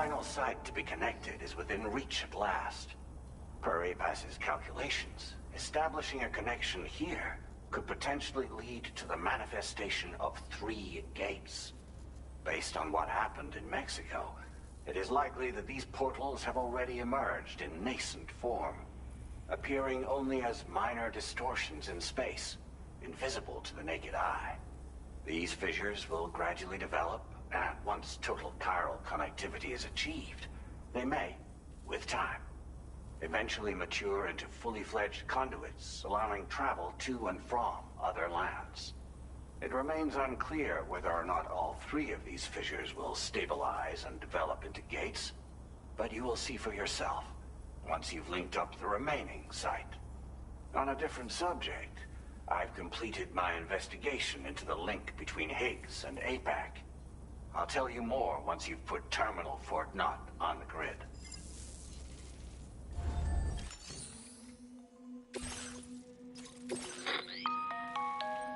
final site to be connected is within reach at last. Per APAS's calculations, establishing a connection here could potentially lead to the manifestation of 3 gates. Based on what happened in Mexico, it is likely that these portals have already emerged in nascent form, appearing only as minor distortions in space, invisible to the naked eye. These fissures will gradually develop, and once total chiral connectivity is achieved, they may, with time, eventually mature into fully fledged conduits, allowing travel to and from other lands. It remains unclear whether or not all 3 of these fissures will stabilize and develop into gates, but you will see for yourself once you've linked up the remaining site. On a different subject, I've completed my investigation into the link between Higgs and APAC. I'll tell you more once you've put Terminal Fort Knott on the grid.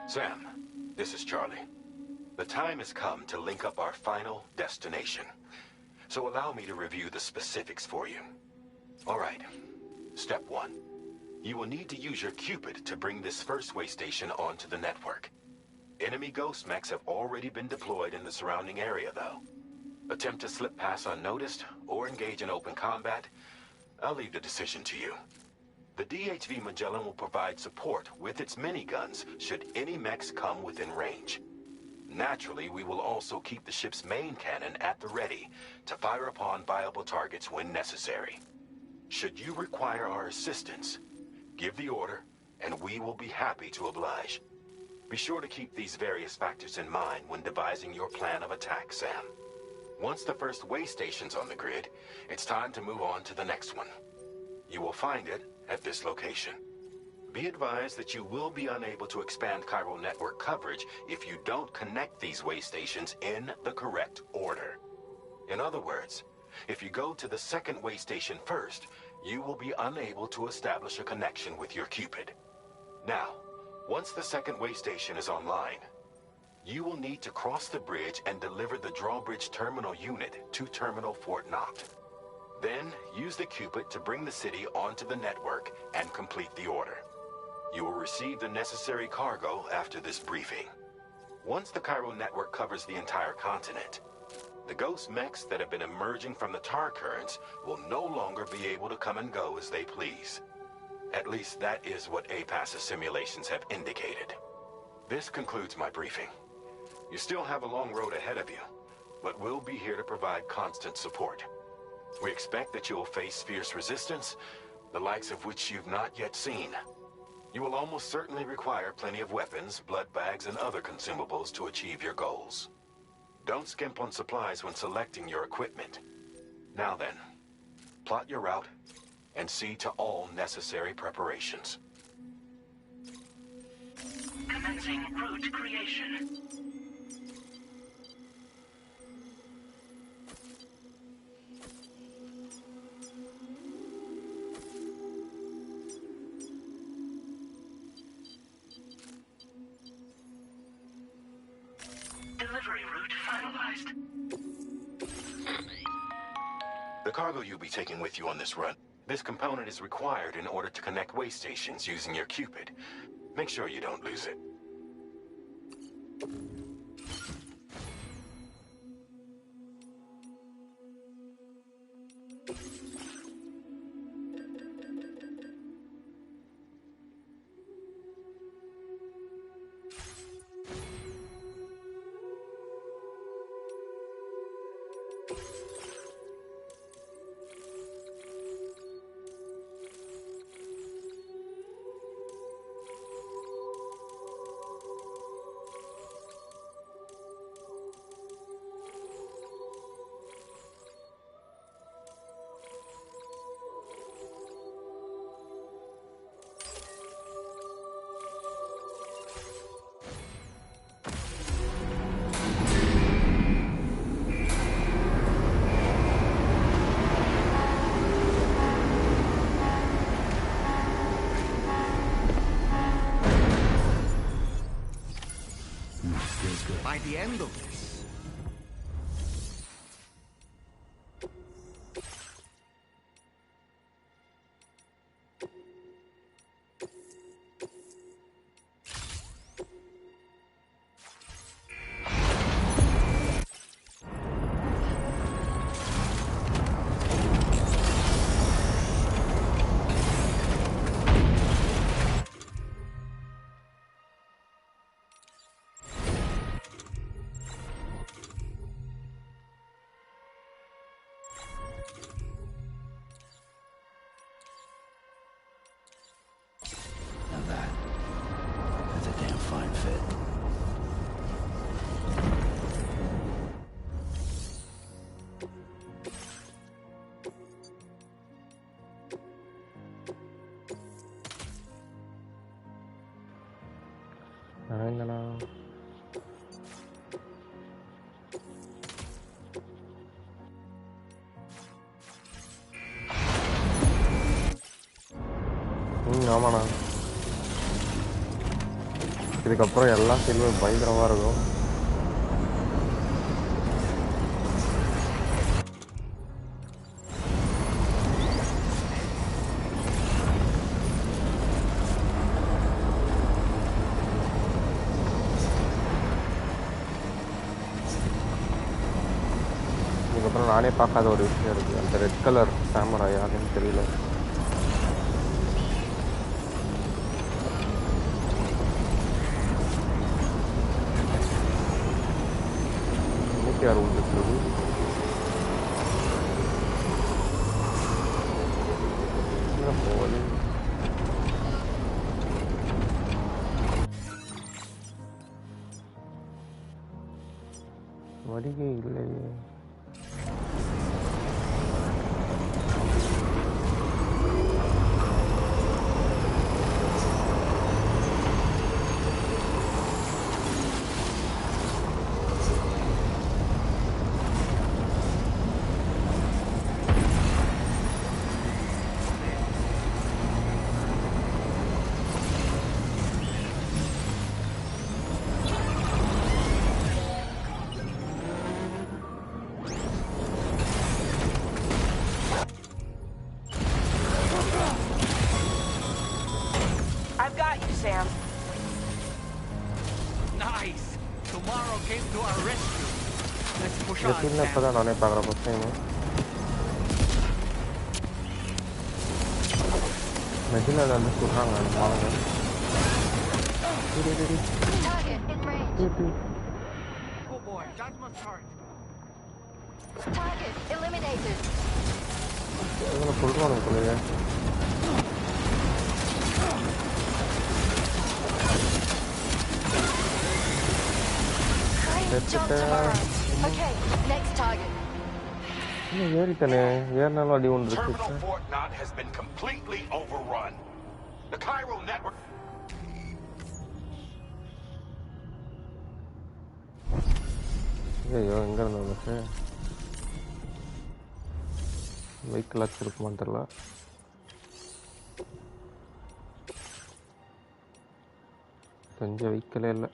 Sam, this is Charlie. The time has come to link up our final destination. So allow me to review the specifics for you. All right. Step 1. You will need to use your Cupid to bring this first way station onto the network. Enemy ghost mechs have already been deployed in the surrounding area, though. Attempt to slip past unnoticed or engage in open combat, I'll leave the decision to you. The DHV Magellan will provide support with its miniguns should any mechs come within range. Naturally, we will also keep the ship's main cannon at the ready to fire upon viable targets when necessary. Should you require our assistance, give the order, and we will be happy to oblige. Be sure to keep these various factors in mind when devising your plan of attack, Sam. Once the first way station's on the grid, it's time to move on to the next one. You will find it at this location. Be advised that you will be unable to expand chiral network coverage if you don't connect these way stations in the correct order. In other words, if you go to the second way station first, you will be unable to establish a connection with your Cupid. Now, once the second way station is online, you will need to cross the bridge and deliver the drawbridge terminal unit to Terminal Fort Knott. Then, use the Cupid to bring the city onto the network and complete the order. You will receive the necessary cargo after this briefing. Once the chiral network covers the entire continent, the ghost mechs that have been emerging from the tar currents will no longer be able to come and go as they please. At least that is what APAS's simulations have indicated. This concludes my briefing. You still have a long road ahead of you, but we'll be here to provide constant support. We expect that you will face fierce resistance, the likes of which you've not yet seen. You will almost certainly require plenty of weapons, blood bags, and other consumables to achieve your goals. Don't skimp on supplies when selecting your equipment. Now then, plot your route and see to all necessary preparations. Commencing route creation. Delivery route finalized. The cargo you'll be taking with you on this run, this component is required in order to connect way stations using your Cupid. Make sure you don't lose it. By the end of this, ஆமாண்ணா. இதுக்கப்புறம் எல்லா சைடுமே பயங்கரமாக இருக்கும். இதுக்கப்புறம் நானே பார்க்காத ஒரு விஷயம் இருக்குது. அந்த ரெட் கலர் கேமரா யாருன்னு தெரியல. யார் வந்துருக்குது? போகல. வடிகை இல்லையே. Sam. Nice. Tomorrow came to our rescue. Let's push on, Sam. Pada naane pagra first time. Medina nalle suranga naanga. Target in range. Oh boy, that must hurt. Target eliminated. Idana pulranu koliye. Jump tomorrow. Okay, next target. Terminal Fort Knot has been completely overrun. The Cairo network. Vehicle வச்சிருக்குமான்னு தெரியல. கொஞ்சம் வெஹிக்கிளே இல்லை.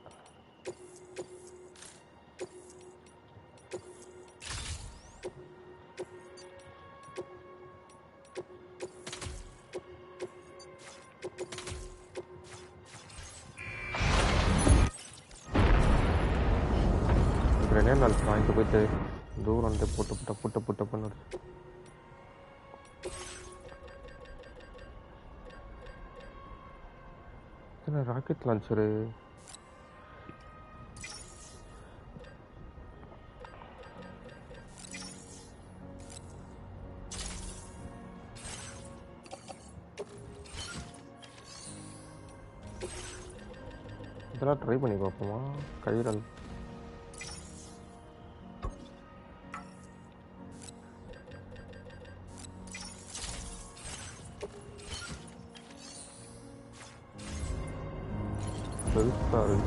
Grenade வாங்கிட்டு போயிட்டு தூரம் வந்து புட்ட பண்ணு. Rocket launcher இதெல்லாம் try பண்ணி பார்ப்போமா? Chiral sorry.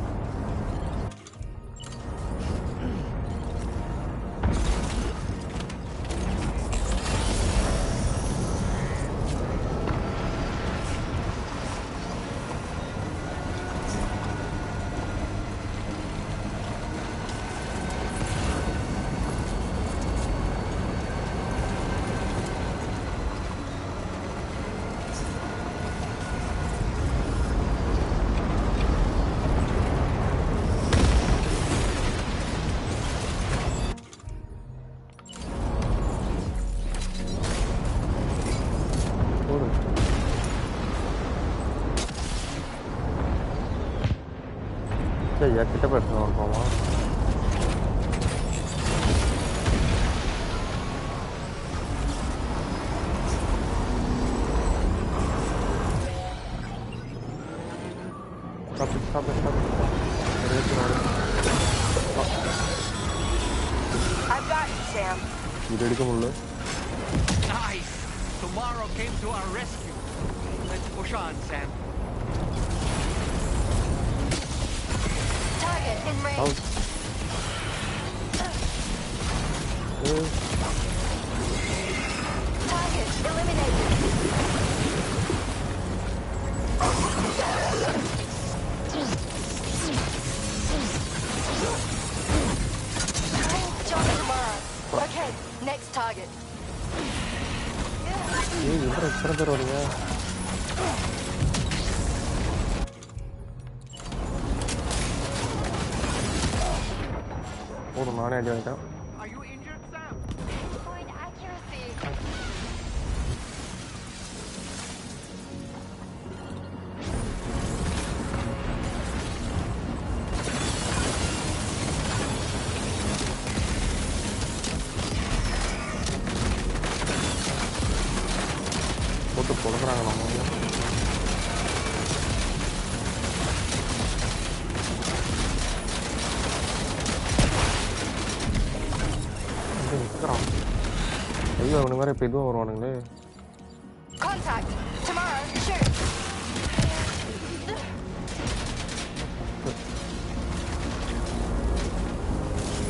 ya kita bersama sama stop I've got you, Sam. Nice. Tomorrow came to our rescue. Let's push on, Sam. Target in range. Target eliminated. target. ஏய் இவர எத்தனை பேர் வரீங்க? போதும் நானே அடி வாங்கிட்டேன். Are you injured, Sam? Point accuracy. போட்டு கொடுக்குறாங்க நம்ம. ஐயோ அவனுக்கு வேற இப்போ இதுவும் வருவானுங்களே. Contact. Tomorrow. Shoot.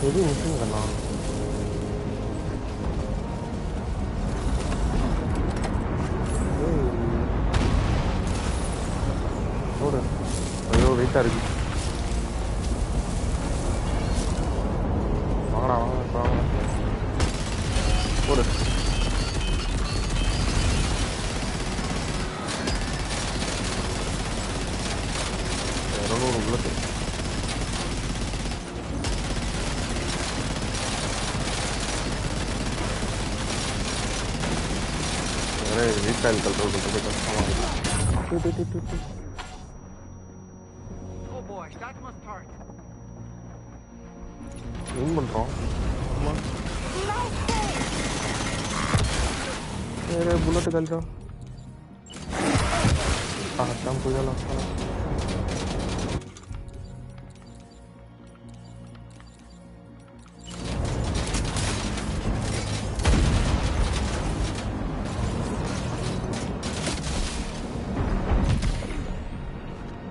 எது மிஷின் பண்ணலாம்? ஓடு. ஐயோ வெயிட்டாக இருக்கு. வாங்கடா வாங்க. ஓடு. 200 புல்லட்டு. வேற ரீகாயில் கல்றது கஷ்டமாக இருக்கு. Oh boy, that must hurt. ஏன் பண்ணுறோம்? ஆமாம் வேறு புல்லட்டு கழிச்சோம். அதான் புரியலாம்.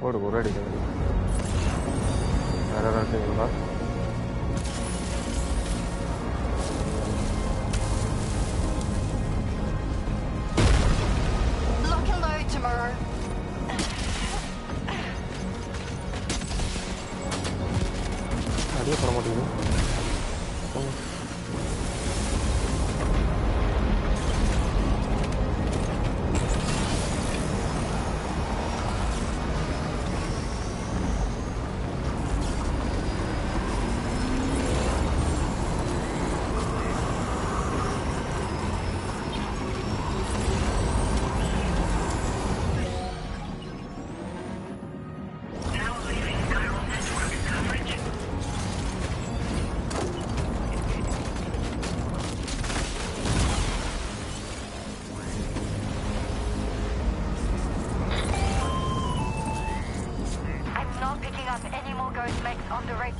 ஓடு ஒரு அடிக்கிறது. வேறு அடிங்களா? Lock and load tomorrow. அடியே பண்ண மாட்டேங்குது. on the right.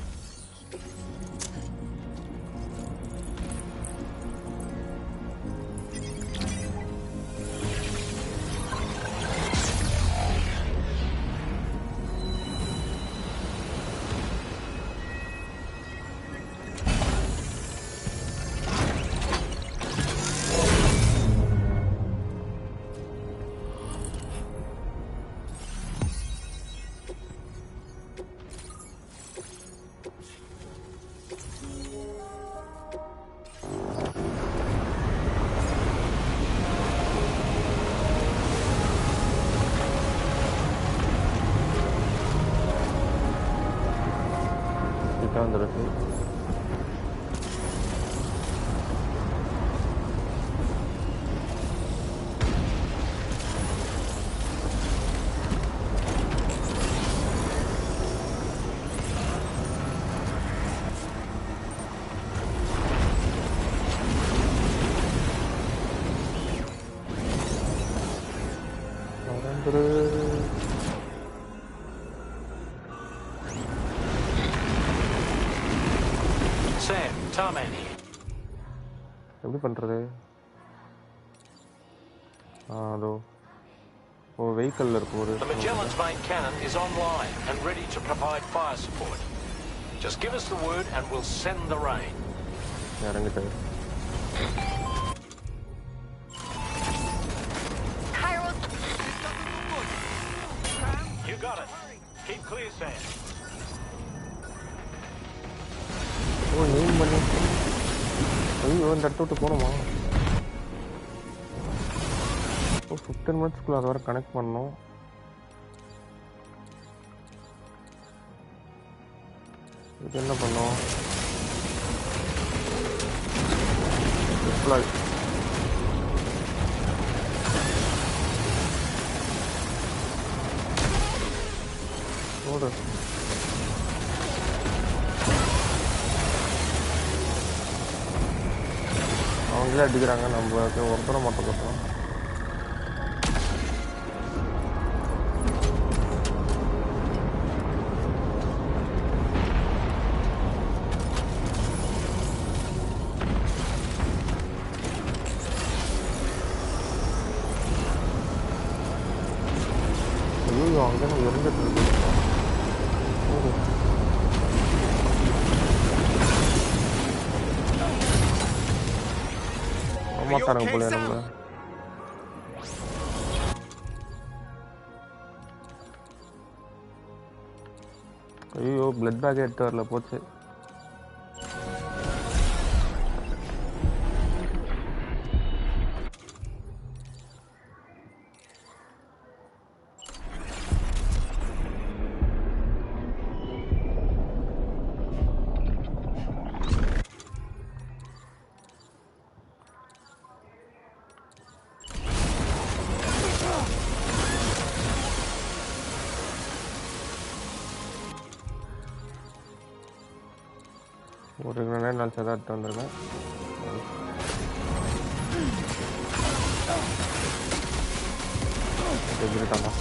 வந்துருக்கு. எப்படி பண்றது? அதோ ஓ வெஹிக்கிள்ல இருக்கு ஒரு. The Magellan's main cannon is online and ready to provide fire support. Just give us the word and we'll send the rain. இறங்கிட்டாரு. You got it. Keep clear, Sam. ஓ name பண்ணி ஐயோ இந்த இடத்த விட்டு போகணுமா? 15 மினிட்ஸ்க்குள்ள அதை வர கனெக்ட் பண்ணணும். இது என்ன பண்ணோம்? ஓடு. அவங்களே அடிக்கிறாங்க, நம்ம ஒருத்தரை மட்டும் போட்டோம். ஐயோ அங்கே நம்ம இருந்துட்டு இருக்கு. அம்மாக்காரங்க போல நம்ம. ஐயோ பிளட் பேக் எடுத்து வரல, போச்சு. ஒரு 2 நாள் சதாட்டு வந்துருக்கேன். எதிர்ட்டாமா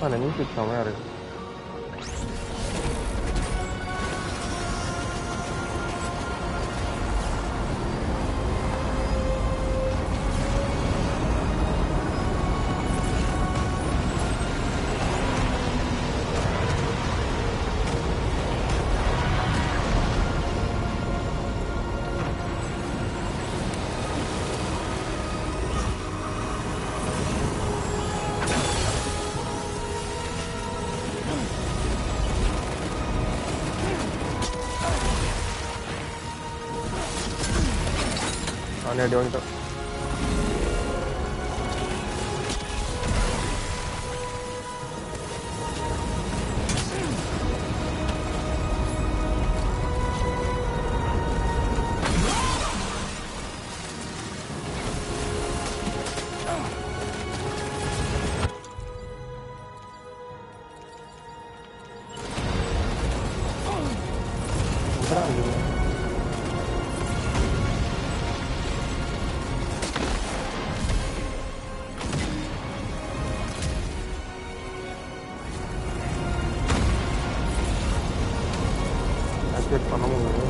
அந்த மியூசிக் செமையாக இருக்கு. அடி வந்துட்டோம். பண்ண முடியும்.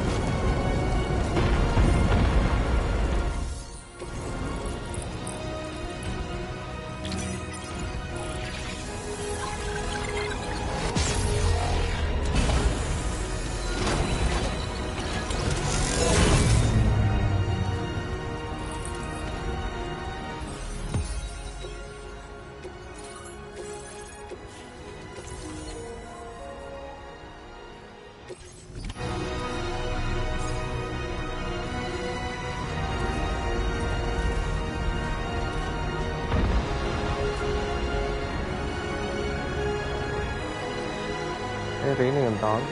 ரெய்னிங் தான்,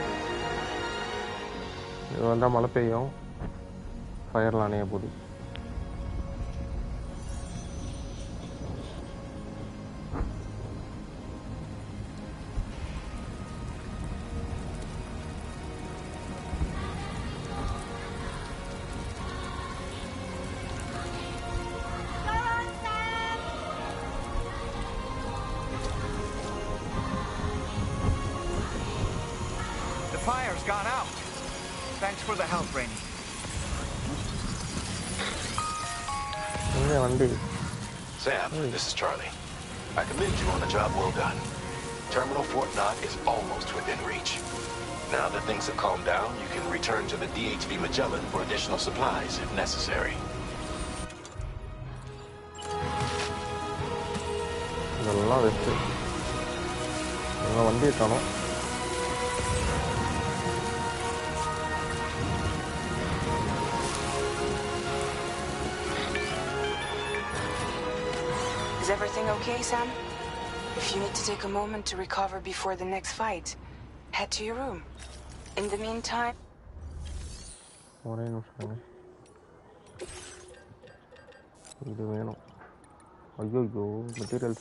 இது வந்தால் மழை பெய்யும், ஃபயர்லாம் அணைய போகுது. gone out. Thanks for the help, Rainey. Sam, this is Charlie. I commend you on a job well done. Terminal Fort Knott is almost within reach. Now that things have calmed down, you can return to the DHV Magellan for additional supplies if necessary. Is everything okay, Sam? If you need to take a moment to recover before the next fight, head to your room. In the meantime... materials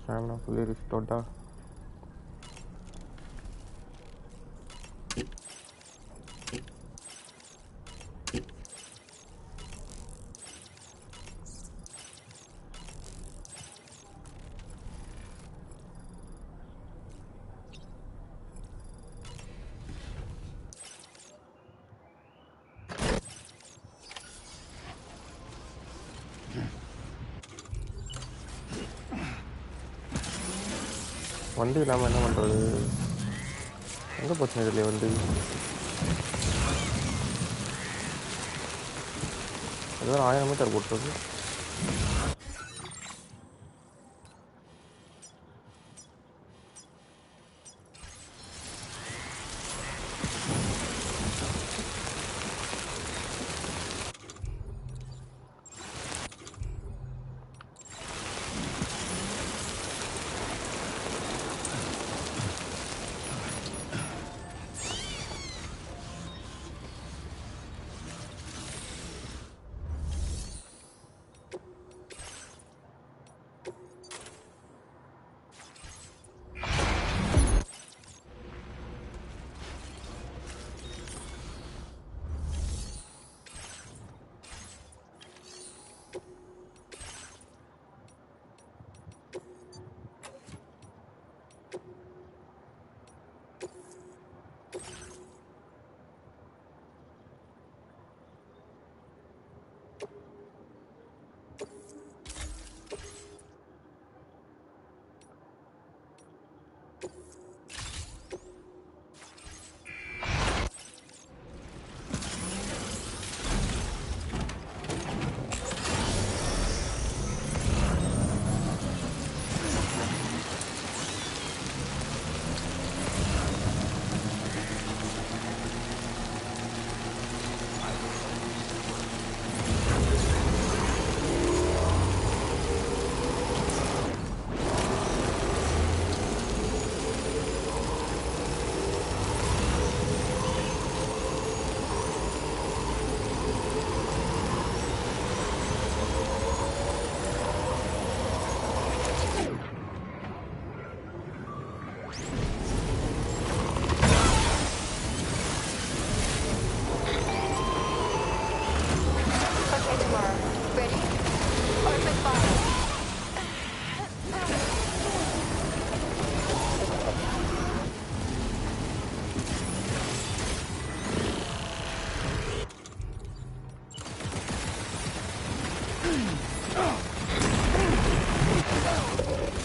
stamina fully restored. வண்டி இல்லாமல் என்ன பண்ணுறது? எங்கே போச்சு இதில் வண்டி? ஏதோ 1000 metre போட்டுருக்கு.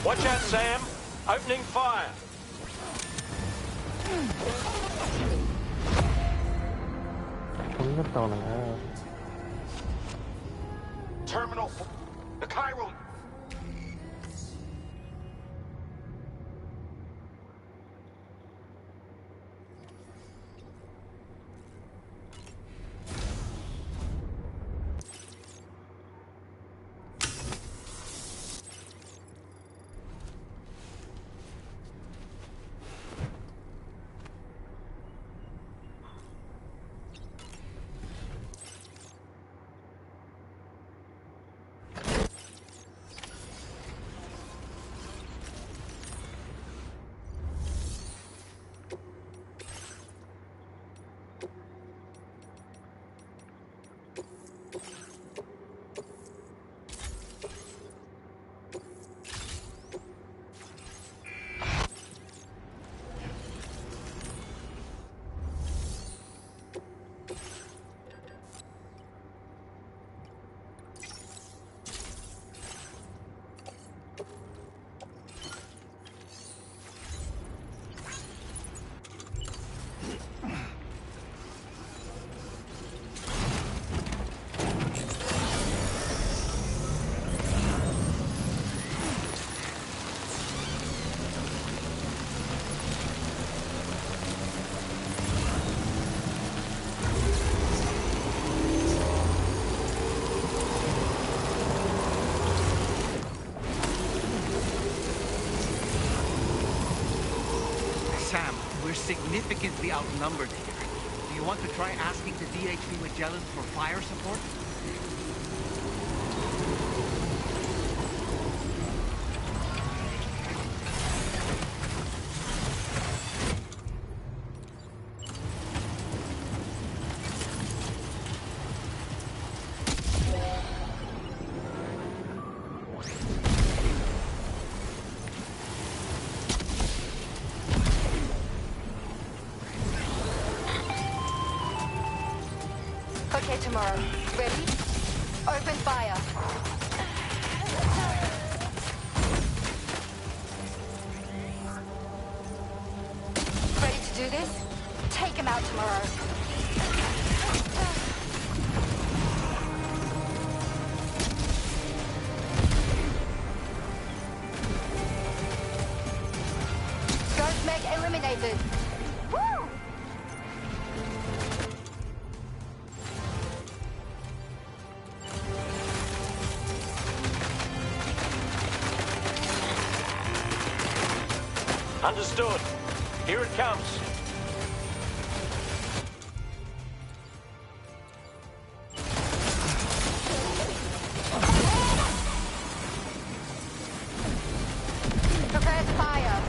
Watch out, Sam. Opening fire. Terminal, the Chiral. We're significantly outnumbered here. Do you want to try asking the DHB Magellan for fire support? Okay, tomorrow. Ready? Open fire. Ready to do this? Take him out tomorrow. Ghost Meg eliminated. Woo! Understood. Here it comes. Prepare to fire.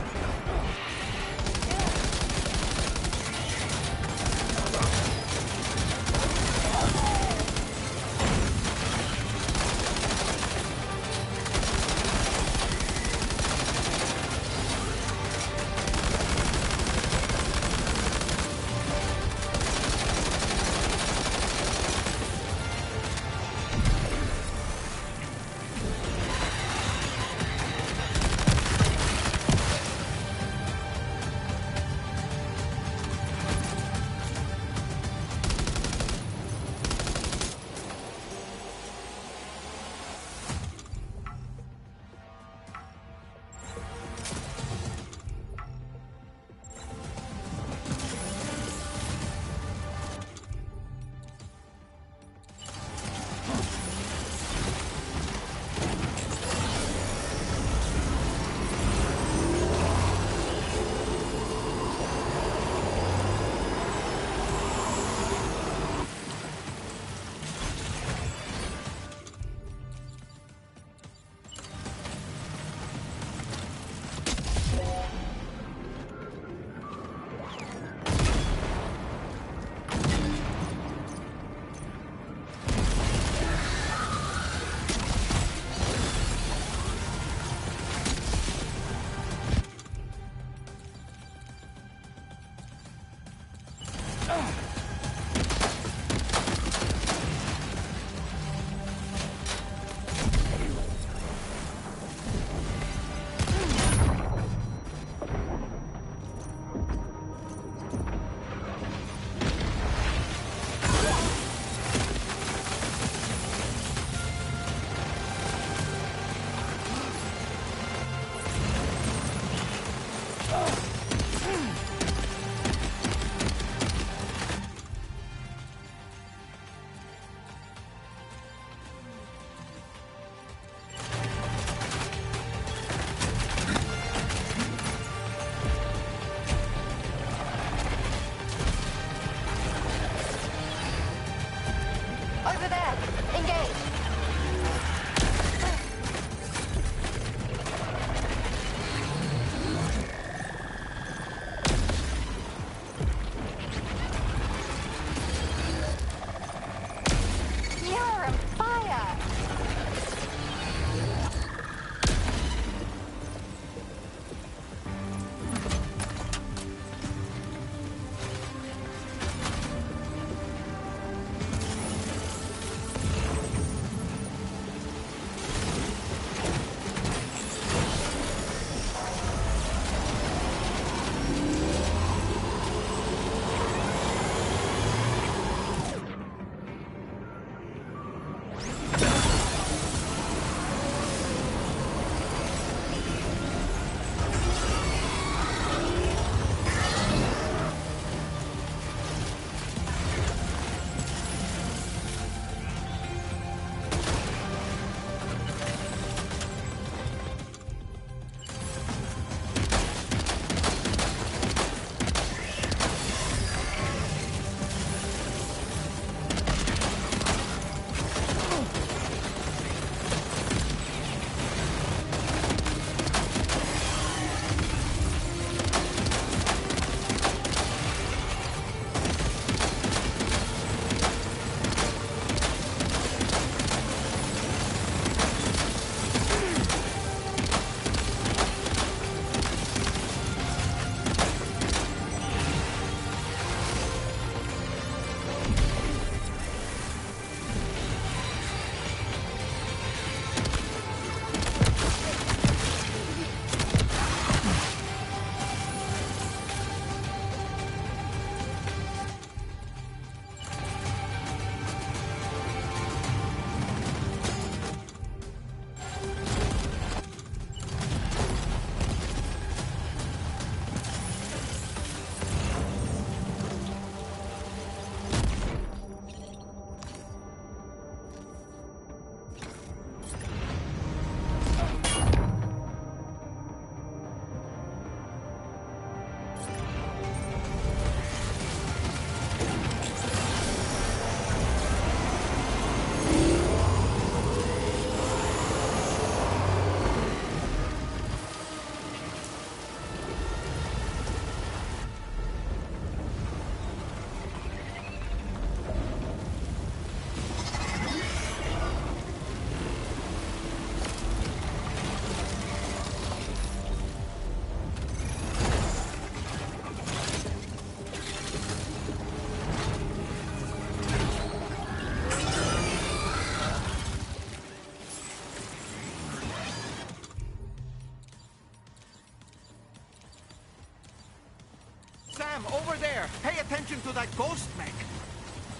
Sam, over there! Pay attention to that ghost mech!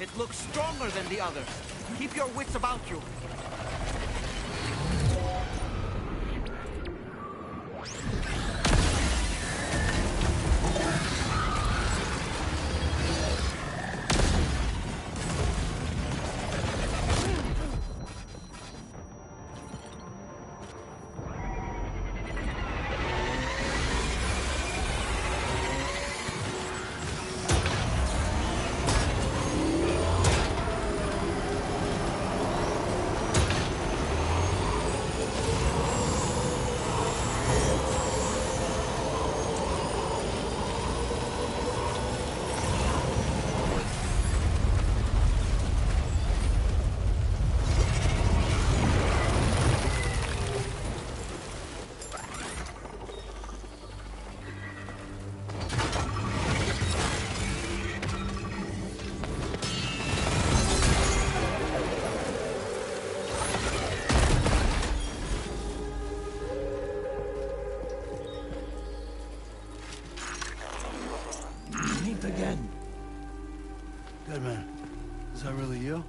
It looks stronger than the others. Keep your wits about you. Again. Good man. Is that really you?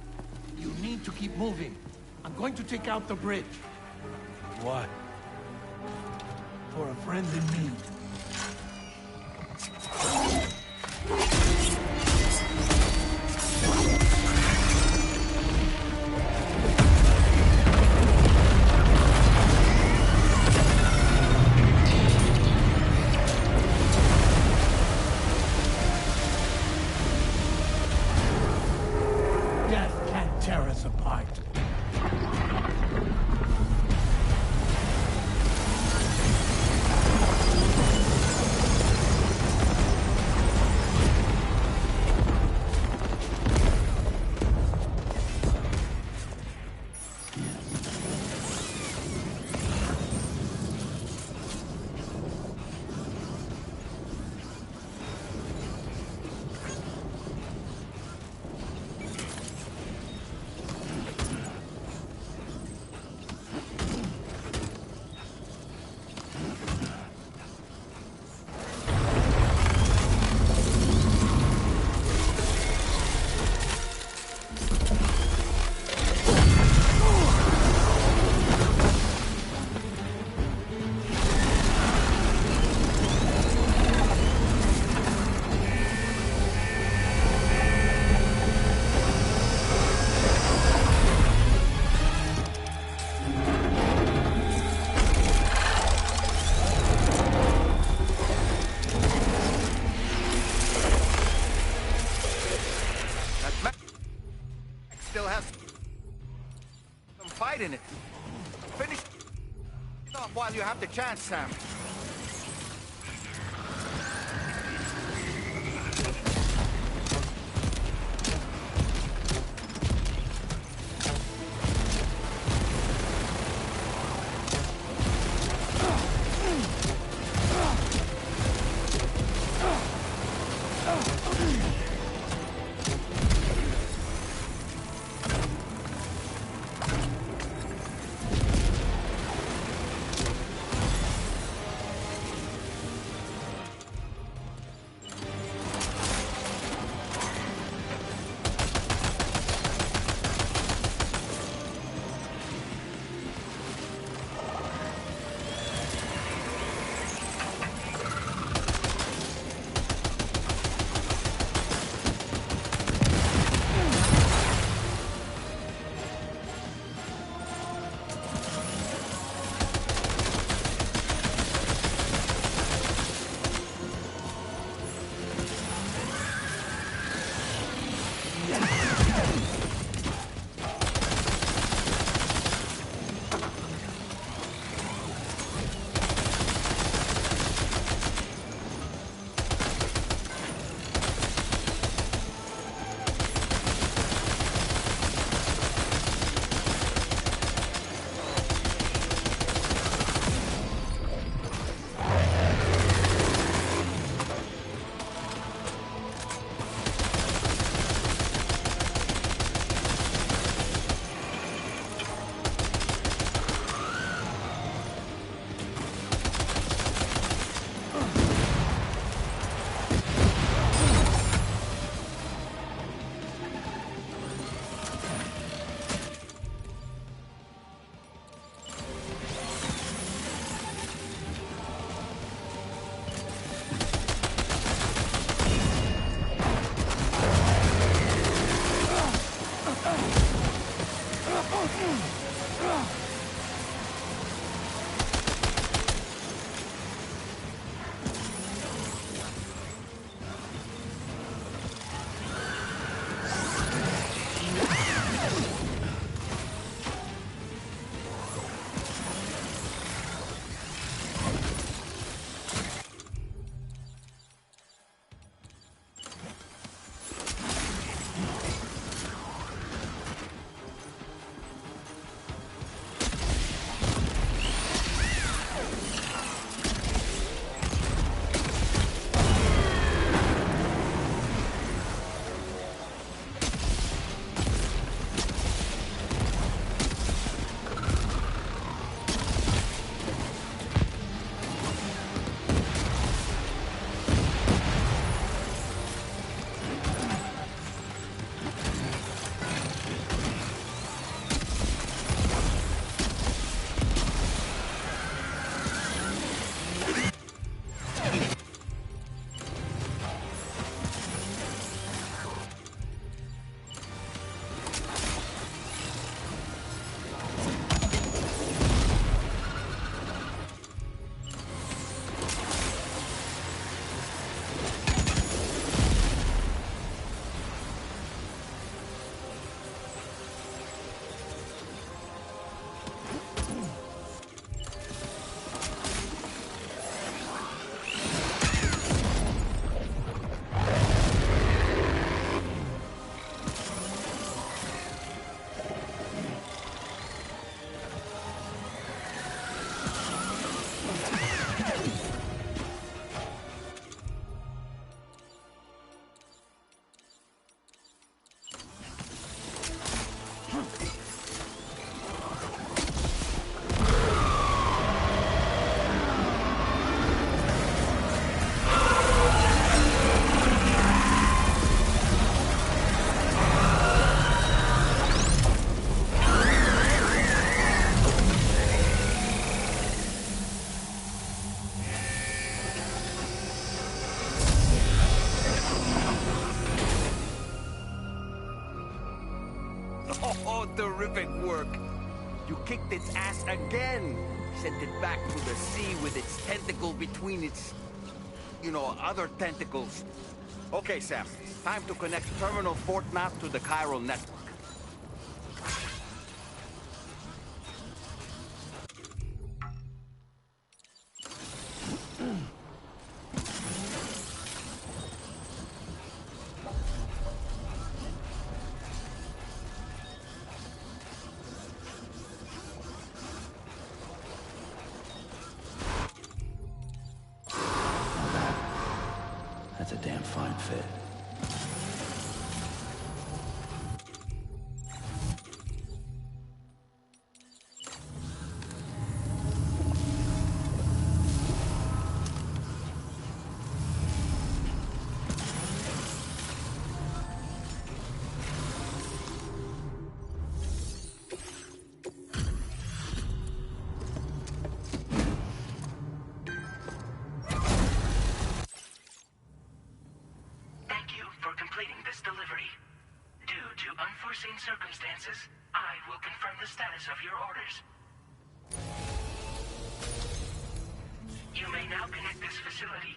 You need to keep moving. I'm going to take out the bridge. Why? For a friend in need. Death can't tear us apart. Still has some fight in it. Finish it off while you have the chance, Sam. Terrific work. You kicked its ass again. Sent it back to the sea with its tentacle between its, other tentacles. Okay, Sam. Time to connect Terminal Fort Map to the chiral network. That's a damn fine fit. Circumstances, I will confirm the status of your orders. You may now connect this facility.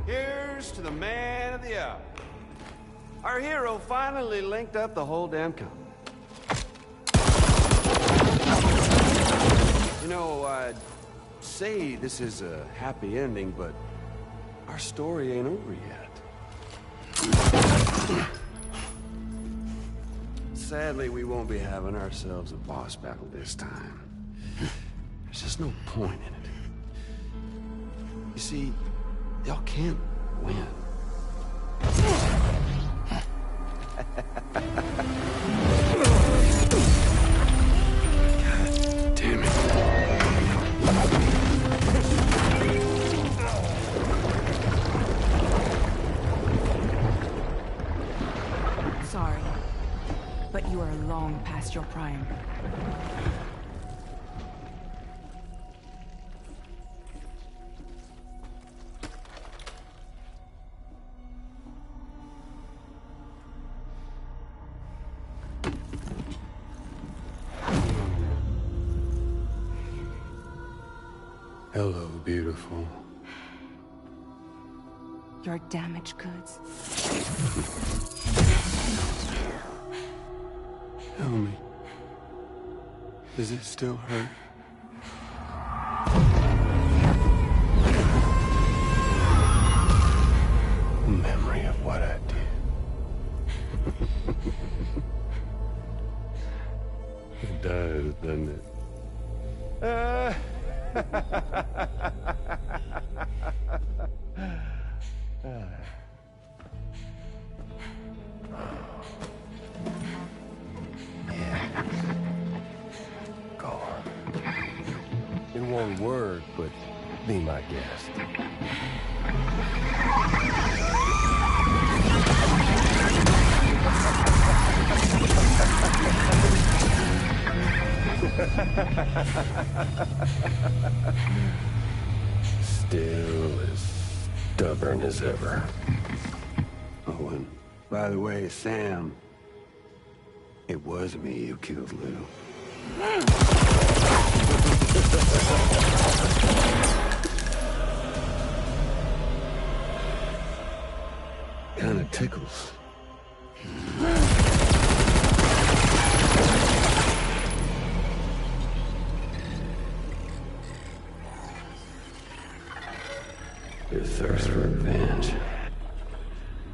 Here's to the man of the hour. Our hero finally linked up the whole damn company. I'd say this is a happy ending, but our story ain't over yet. Sadly, we won't be having ourselves a boss battle this time. There's just no point in it. You see, y'all can't win. God damn it. Sorry, but you are long past your prime. Hello, beautiful. Your damaged goods. Tell me, does it still hurt? Memory of what I did. It does, doesn't it? Go on. In one word, but be my guest. Still as stubborn as ever. Oh, and by the way, Sam, it was me who killed Lou. tickles. Your thirst for revenge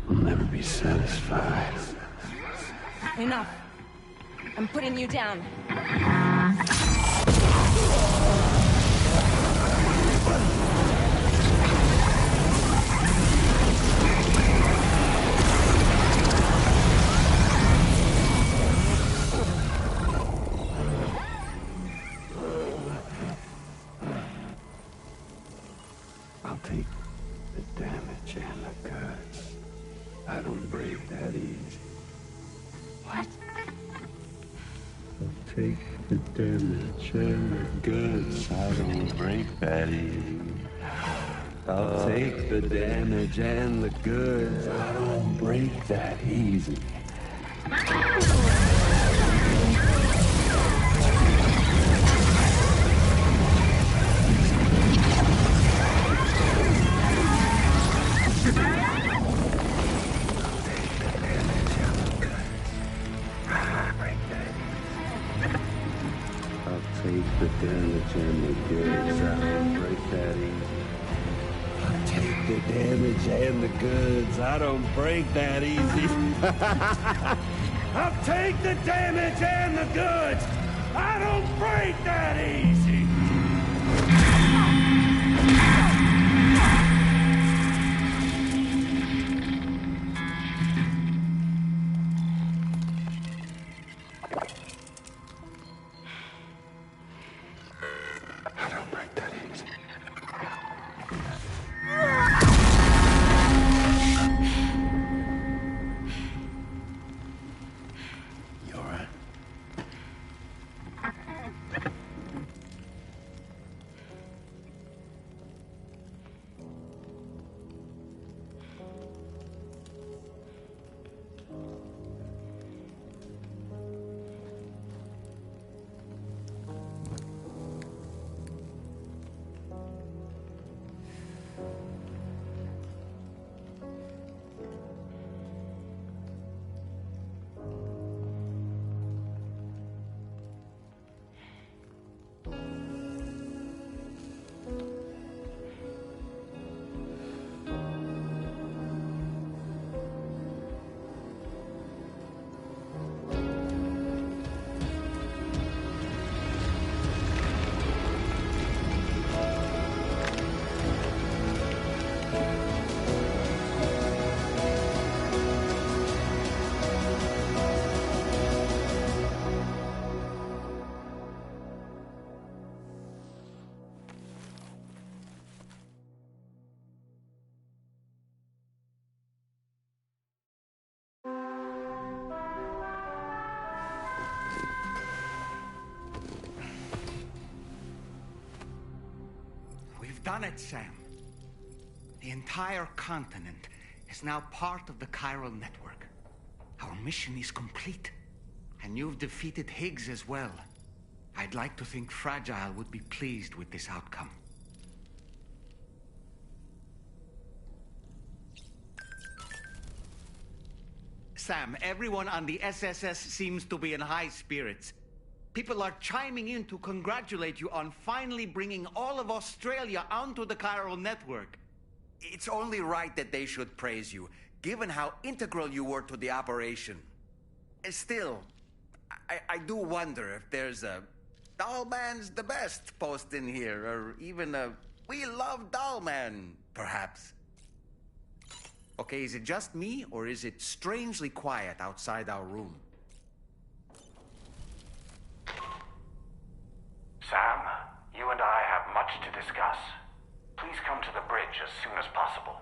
will never be satisfied. Enough. I'm putting you down. I'll take the damage and the goods. I don't break that easy. What? I'll take the damage and the goods. I don't break that easy. I'll take the damage and the goods. I don't break that easy. Take the damage and the goods. I don't break that easy. I'll take the damage and the goods. I don't break that easy. I'll take the damage and the goods. I don't break that easy. Done it, Sam. The entire continent is now part of the chiral network. Our mission is complete. And you've defeated Higgs as well. I'd like to think Fragile would be pleased with this outcome. Sam, everyone on the SSS seems to be in high spirits. People are chiming in to congratulate you on finally bringing all of Australia onto the chiral network. It's only right that they should praise you, given how integral you were to the operation. Still, I do wonder if there's a Dollman's the best post in here, or even a We Love Dollman, perhaps. Okay, is it just me, or is it strangely quiet outside our room? Sam, you and I have much to discuss. Please come to the bridge as soon as possible.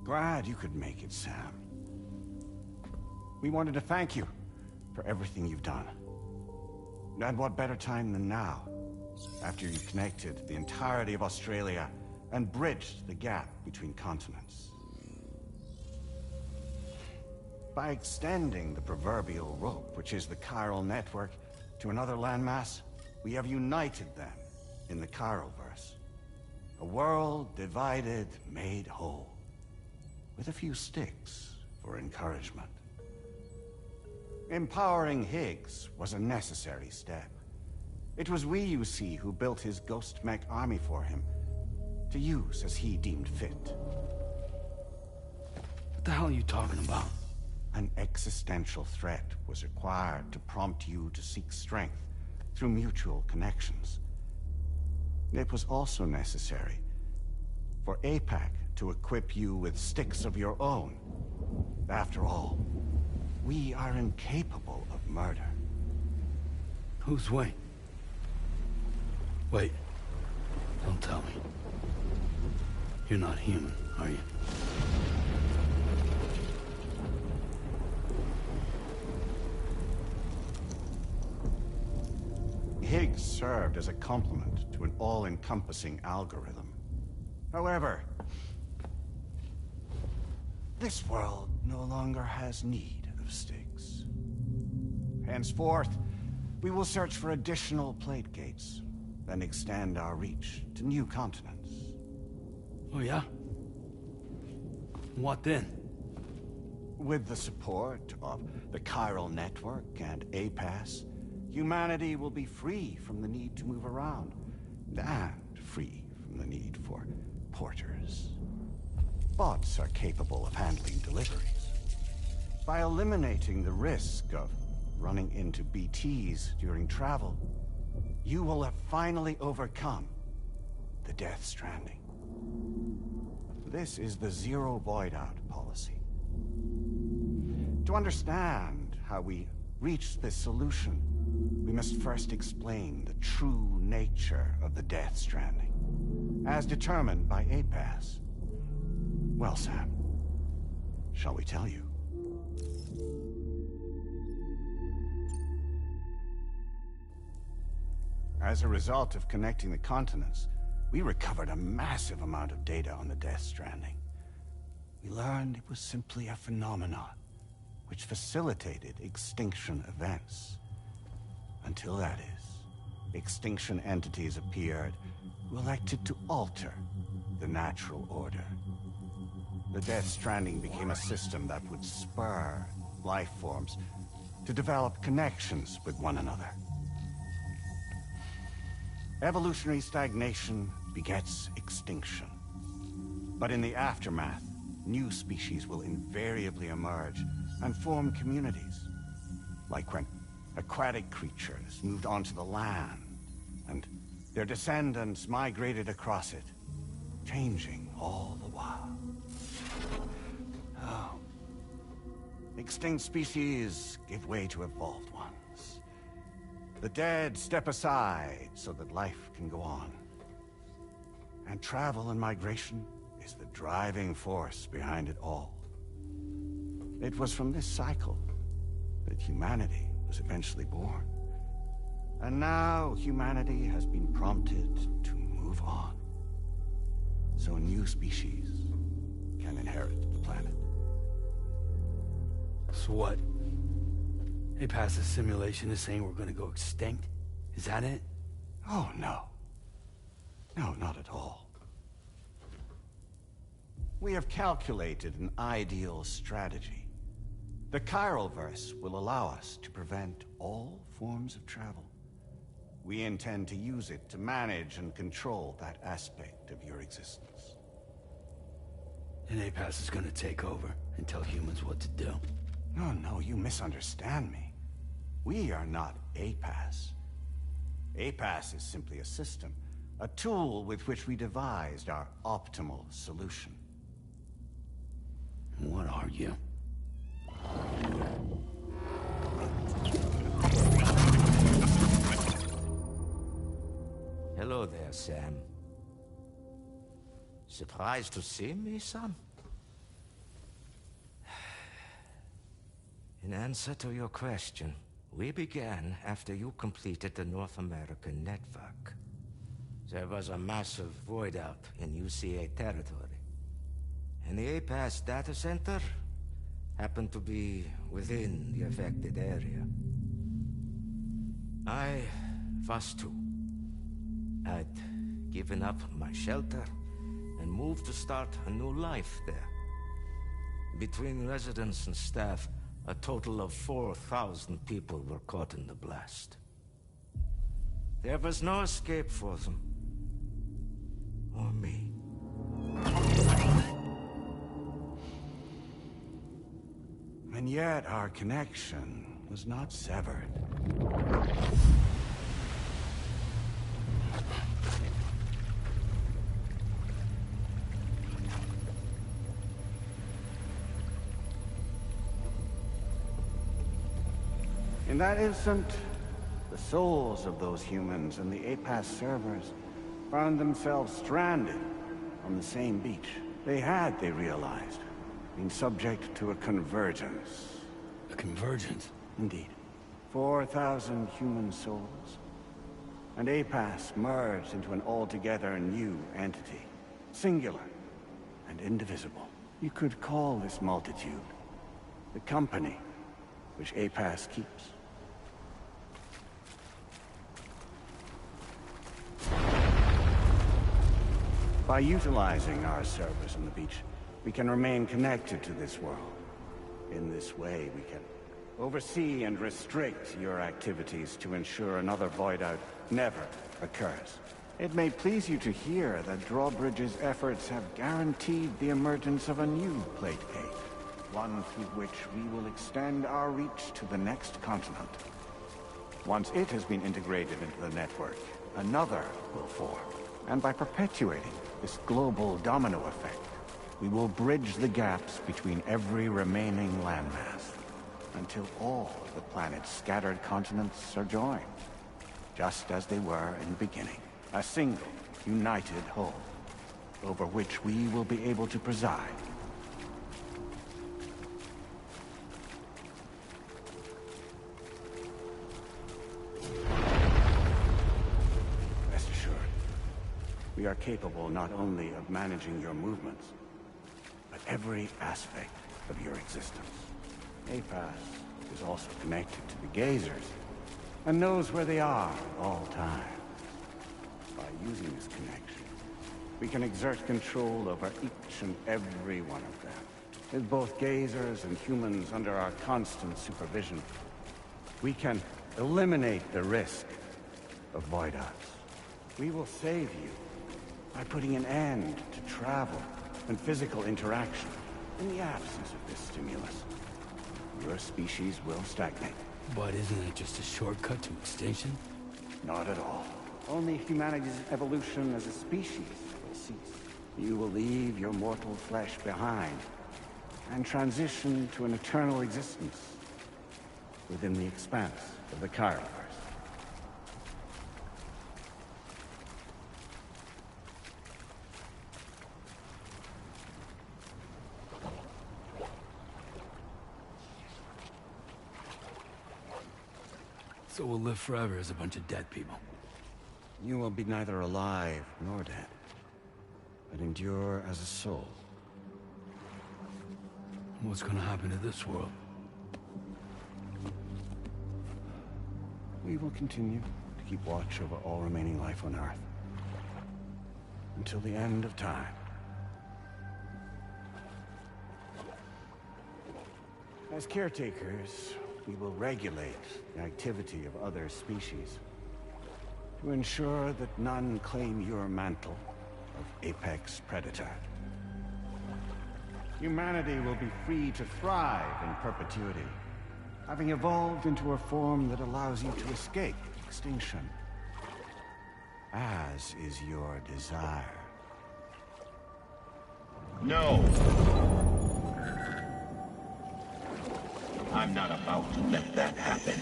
Glad you could make it, Sam. We wanted to thank you for everything you've done. And what better time than now, after you connected the entirety of Australia and bridged the gap between continents. By extending the proverbial rope, which is the chiral network, to another landmass, we have united them in the Chiroverse. A world divided, made whole. With a few sticks for encouragement. Empowering Higgs was a necessary step. It was we, you see, who built his ghost mech army for him, to use as he deemed fit. What the hell are you talking about? An existential threat was required to prompt you to seek strength through mutual connections. It was also necessary for APAC to equip you with sticks of your own. After all, we are incapable of murder. Who's we? Wait. Don't tell me. You're not human, are you? Higgs served as a complement to an all-encompassing algorithm. However, this world no longer has need of sticks. Henceforth, we will search for additional plate gates, and extend our reach to new continents. Oh yeah? What then? With the support of the chiral network and APAS, humanity will be free from the need to move around, and free from the need for porters. Bots are capable of handling deliveries. By eliminating the risk of running into BTs during travel, you will have finally overcome the Death Stranding. This is the zero void out policy. To understand how we reached this solution, we must first explain the true nature of the Death Stranding, as determined by APAS. Well, Sam, shall we tell you? As a result of connecting the continents, we recovered a massive amount of data on the Death Stranding. We learned it was simply a phenomenon which facilitated extinction events. Until that is, extinction entities appeared who elected to alter the natural order. The Death Stranding became a system that would spur life forms to develop connections with one another. Evolutionary stagnation begets extinction. But in the aftermath, new species will invariably emerge and form communities. Like when aquatic creatures moved onto the land, and their descendants migrated across it, changing all the while. Oh. Extinct species give way to evolved ones. The dead step aside so that life can go on. And travel and migration is the driving force behind it all. It was from this cycle that humanity was eventually born. And now humanity has been prompted to move on. So new species can inherit the planet. So what? APAS's simulation is saying we're gonna go extinct? Is that it? Oh, no. No, not at all. We have calculated an ideal strategy. The Chiroverse will allow us to prevent all forms of travel. We intend to use it to manage and control that aspect of your existence. And APAS is gonna take over and tell humans what to do. No, you misunderstand me. We are not APAS. APAS is simply a system, a tool with which we devised our optimal solution. What are you? Hello there, Sam. Surprised to see me, son? In answer to your question, we began after you completed the North American network. There was a massive void out in UCA territory, and the APAS data center happened to be within the affected area. I was too. I'd given up my shelter and moved to start a new life there. Between residents and staff, a total of 4,000 people were caught in the blast. There was no escape for them. Or me. And yet our connection was not severed. In that instant, the souls of those humans and the APAS servers found themselves stranded on the same beach. They realized, been subject to a convergence. A convergence? Indeed. 4,000 human souls. And APAS merged into an altogether new entity. Singular and indivisible. You could call this multitude the company which APAS keeps. By utilizing our servers on the beach, we can remain connected to this world. In this way, we can oversee and restrict your activities to ensure another void out never occurs. It may please you to hear that Drawbridge's efforts have guaranteed the emergence of a new Plate 8, one through which we will extend our reach to the next continent. Once it has been integrated into the network, another will form. And by perpetuating this global domino effect, we will bridge the gaps between every remaining landmass until all of the planet's scattered continents are joined, just as they were in the beginning. A single, united whole, over which we will be able to preside. Rest assured, we are capable not only of managing your movements, but every aspect of your existence. APAS is also connected to the Gazers, and knows where they are at all times. By using this connection, we can exert control over each and every one of them. With both Gazers and humans under our constant supervision, we can eliminate the risk of void outs. We will save you by putting an end to travel and physical interaction. In the absence of this stimulus, your species will stagnate. But isn't it just a shortcut to extinction? Not at all. Only humanity's evolution as a species will cease. You will leave your mortal flesh behind and transition to an eternal existence within the expanse of the Chiroverse. So we'll live forever as a bunch of dead people. You will be neither alive nor dead, but endure as a soul. What's gonna happen to this world? We will continue to keep watch over all remaining life on Earth until the end of time. As caretakers, we will regulate the activity of other species to ensure that none claim your mantle of apex predator. Humanity will be free to thrive in perpetuity, having evolved into a form that allows you to escape extinction, as is your desire. No! I'm not about to let that happen.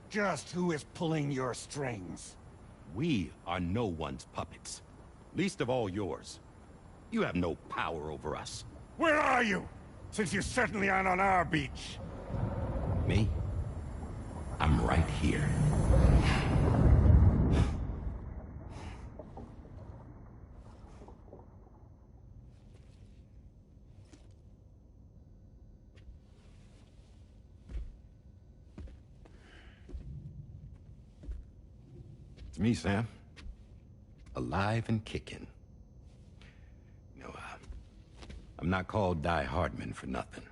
Just who is pulling your strings? We are no one's puppets. Least of all yours. You have no power over us. Where are you? Since you certainly aren't on our beach. Me? I'm right here. It's me, Sam. Alive and kicking. No, I'm not called Die Hardman for nothing.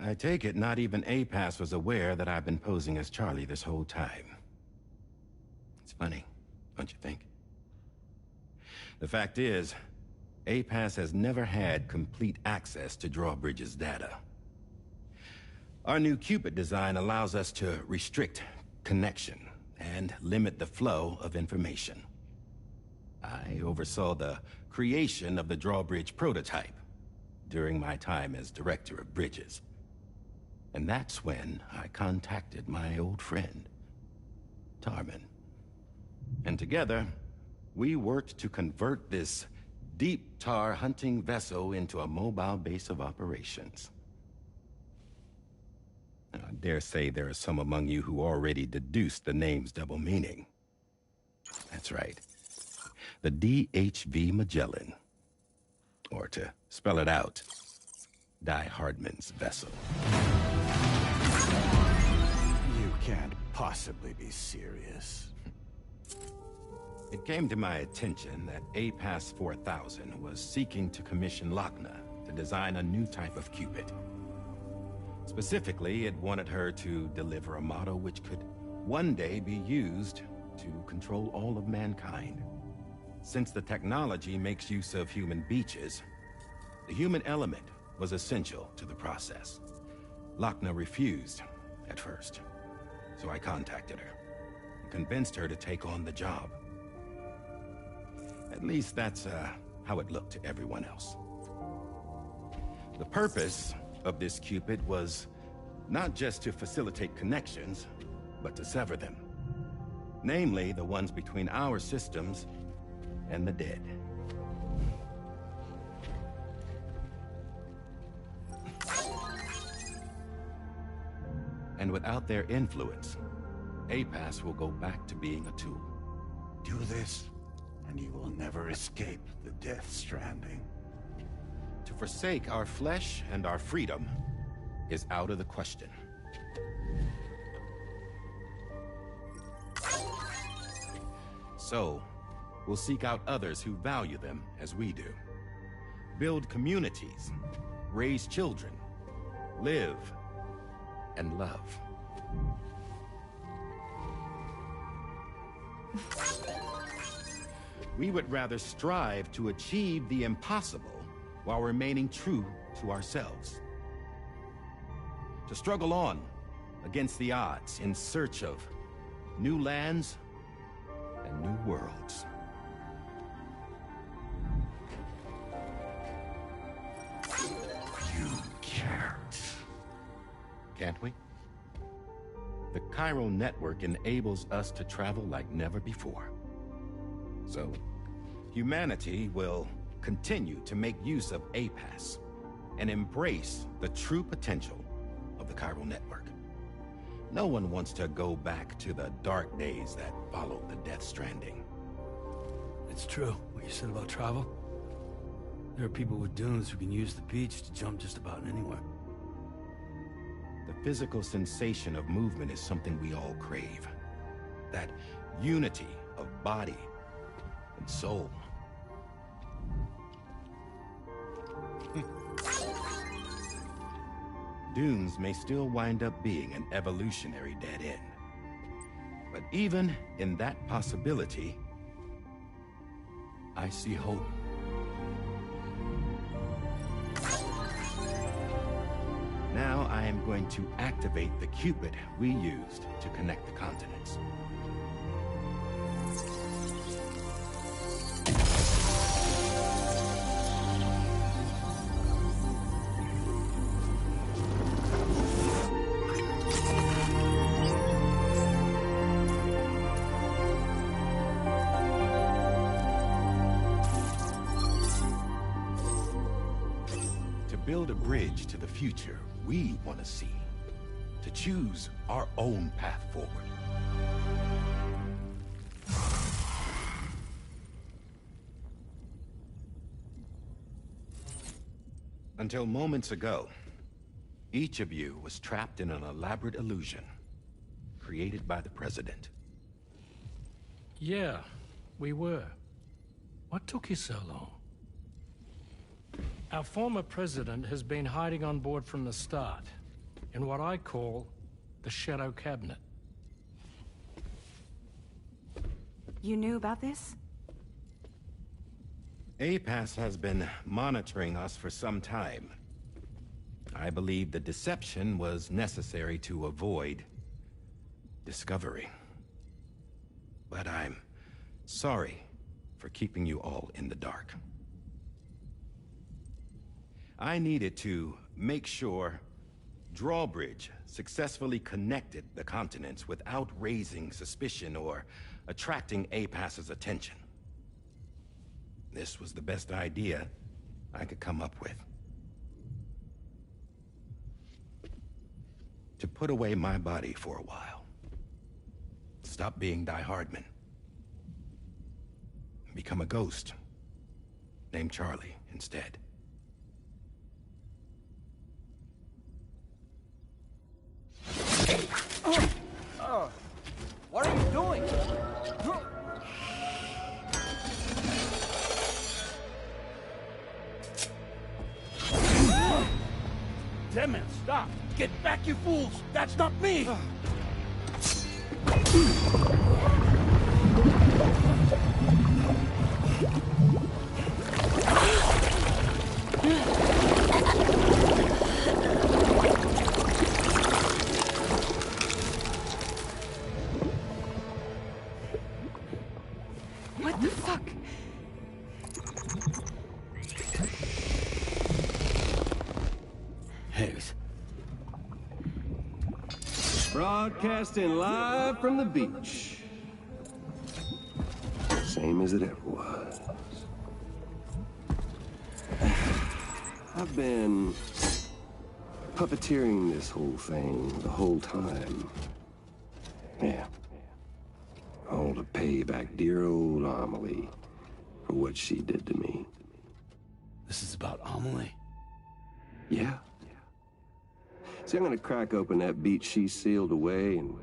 I take it not even APAS was aware that I've been posing as Charlie this whole time. It's funny, don't you think? The fact is, APAS has never had complete access to Drawbridge's data. Our new Cupid design allows us to restrict connection and limit the flow of information. I oversaw the creation of the Drawbridge prototype during my time as Director of Bridges. And that's when I contacted my old friend, Tarman. And together, we worked to convert this deep tar hunting vessel into a mobile base of operations. I dare say there are some among you who already deduced the name's double meaning. That's right. The DHV Magellan. Or to spell it out, Die Hardman's vessel. You can't possibly be serious. It came to my attention that APAS 4000 was seeking to commission Lochna to design a new type of Cupid. Specifically, it wanted her to deliver a model which could one day be used to control all of mankind. Since the technology makes use of human beaches, the human element was essential to the process. Lochna refused at first, so I contacted her and convinced her to take on the job. At least that's how it looked to everyone else. The purpose of this Cupid was not just to facilitate connections, but to sever them. Namely, the ones between our systems and the dead. And without their influence, APAS will go back to being a tool. Do this, and you will never escape the Death Stranding. To forsake our flesh and our freedom is out of the question. So, we'll seek out others who value them as we do. Build communities, raise children, live, and love. We would rather strive to achieve the impossible while remaining true to ourselves. To struggle on against the odds in search of new lands and new worlds. You can't. Can't we? The chiral network enables us to travel like never before. So, humanity will continue to make use of APAS and embrace the true potential of the chiral network. No one wants to go back to the dark days that followed the Death Stranding. It's true, what you said about travel. There are people with dunes who can use the beach to jump just about anywhere. The physical sensation of movement is something we all crave. That unity of body and soul. Dunes may still wind up being an evolutionary dead end. But even in that possibility, I see hope. Now I am going to activate the Cupid we used to connect the continents. To build a bridge to the future we want to see, to choose our own path forward. Until moments ago, each of you was trapped in an elaborate illusion created by the President. Yeah, we were. What took you so long? Our former president has been hiding on board from the start, in what I call the Shadow Cabinet. You knew about this? APAS has been monitoring us for some time. I believe the deception was necessary to avoid discovery. But I'm sorry for keeping you all in the dark. I needed to make sure Drawbridge successfully connected the continents without raising suspicion or attracting APAS's attention. This was the best idea I could come up with. To put away my body for a while. Stop being Die Hardman. Become a ghost. Named Charlie instead. What are you doing? Damn it, stop! Get back, you fools! That's not me! What the fuck? Higgs. Broadcasting live from the beach. same as it ever was. I've been puppeteering this whole thing the whole time. Yeah. All to pay back dear old Amelie for what she did to me. This is about Amelie? Yeah. See, I'm gonna crack open that beach she sealed away and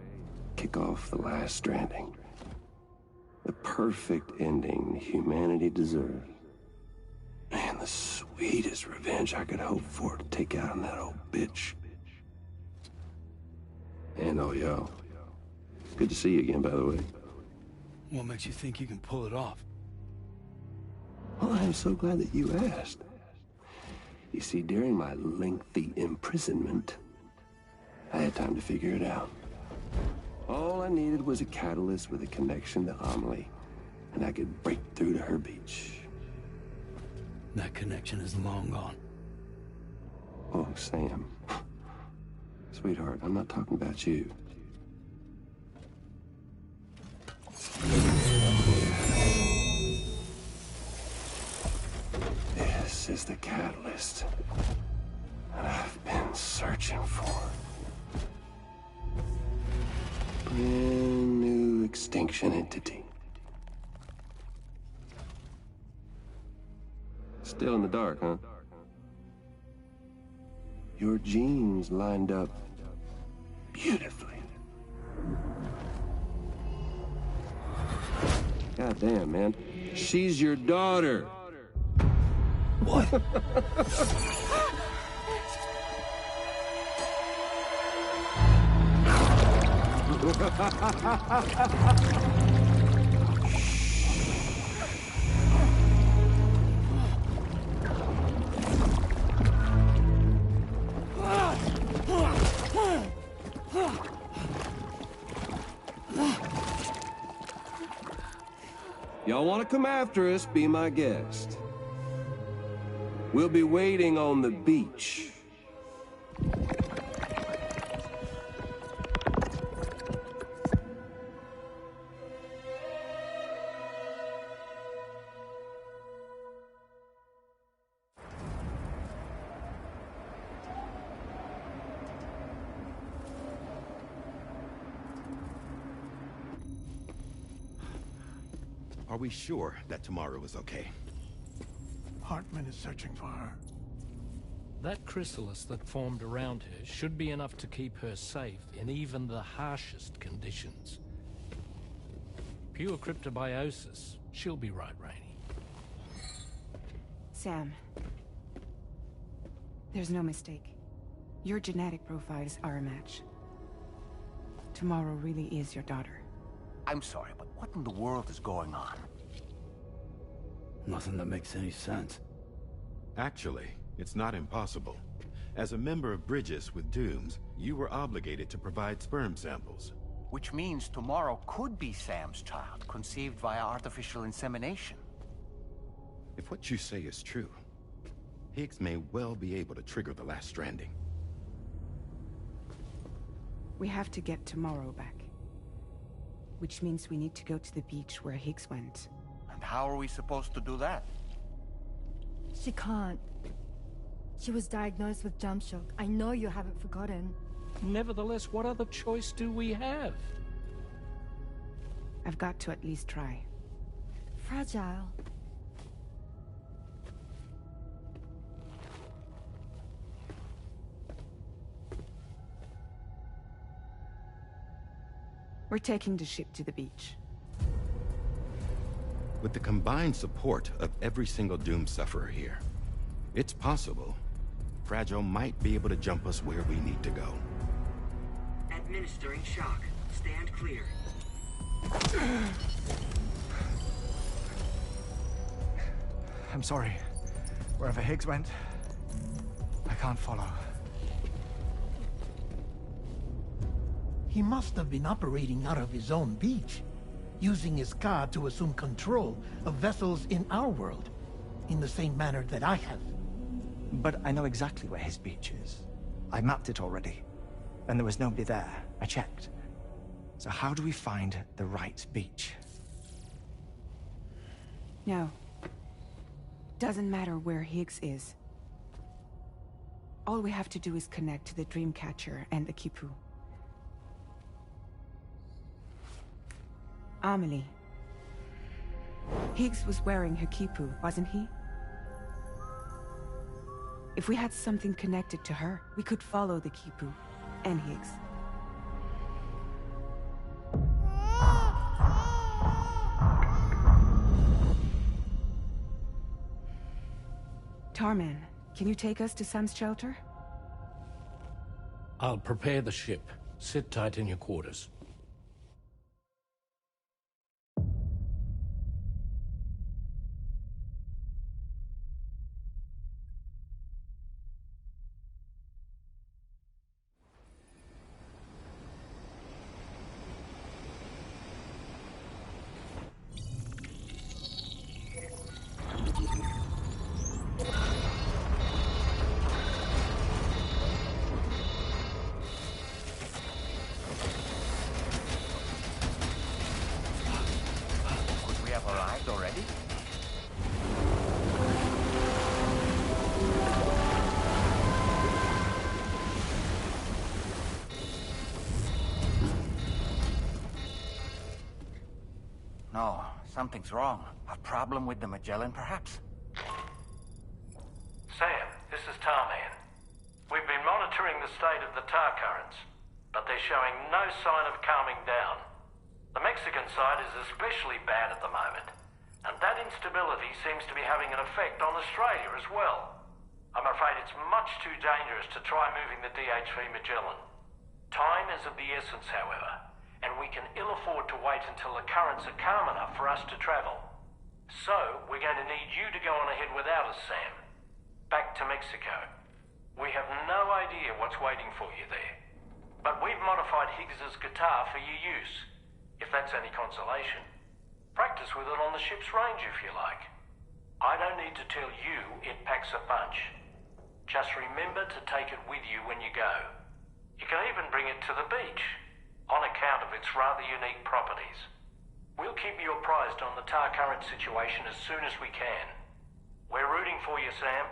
kick off the last stranding. The perfect ending humanity deserves. Man, the sweetest revenge I could hope for to take out on that old bitch. And all y'all. Good to see you again, by the way. What makes you think you can pull it off? Well, I'm so glad that you asked. You see, during my lengthy imprisonment, I had time to figure it out. All I needed was a catalyst with a connection to Amelie, and I could break through to her beach. That connection is long gone. Oh, Sam. Sweetheart, I'm not talking about you. This is the catalyst that I've been searching for. Brand new extinction entity. Still in the dark, huh? Your genes lined up beautifully. God damn, man. She's your daughter. What? Y'all want to come after us, be my guest. We'll be waiting on the beach. Are we sure that tomorrow is okay? Hartman is searching for her. That chrysalis that formed around her should be enough to keep her safe in even the harshest conditions. Pure cryptobiosis. She'll be right, Rainey. Sam. There's no mistake. Your genetic profiles are a match. Tomorrow really is your daughter. I'm sorry, but what in the world is going on? Nothing that makes any sense. Actually, it's not impossible. As a member of Bridges with Dooms, you were obligated to provide sperm samples. Which means tomorrow could be Sam's child, conceived via artificial insemination. If what you say is true, Higgs may well be able to trigger the last stranding. We have to get tomorrow back. Which means we need to go to the beach where Higgs went. And how are we supposed to do that? She can't. She was diagnosed with jump shock. I know you haven't forgotten. Nevertheless, what other choice do we have? I've got to at least try. Fragile. We're taking the ship to the beach. With the combined support of every single Doom sufferer here, it's possible Fragile might be able to jump us where we need to go. Administering shock. Stand clear. I'm sorry. Wherever Higgs went, I can't follow. He must have been operating out of his own beach, using his car to assume control of vessels in our world, in the same manner that I have. But I know exactly where his beach is. I mapped it already, and there was nobody there. I checked. So how do we find the right beach? No. Doesn't matter where Higgs is. All we have to do is connect to the Dreamcatcher and the Kipu. Amelie. Higgs was wearing her Kipu, wasn't he? If we had something connected to her, we could follow the Kipu and Higgs. Tarman, can you take us to Sam's shelter? I'll prepare the ship. Sit tight in your quarters. No, something's wrong. A problem with the Magellan, perhaps? Sam, this is Tarman. We've been monitoring the state of the tar currents, but they're showing no sign of calming down. The Mexican side is especially bad at the moment, and that instability seems to be having an effect on Australia as well. I'm afraid it's much too dangerous to try moving the DH3 Magellan. Time is of the essence, however, and we can ill afford to wait until the currents are calm enough for us to travel. So, we're going to need you to go on ahead without us, Sam. Back to Mexico. We have no idea what's waiting for you there. But we've modified Higgs's guitar for your use, if that's any consolation. Practice with it on the ship's range if you like. I don't need to tell you it packs a punch. Just remember to take it with you when you go. You can even bring it to the beach, on account of its rather unique properties. We'll keep you apprised on the tar current situation as soon as we can. We're rooting for you, Sam.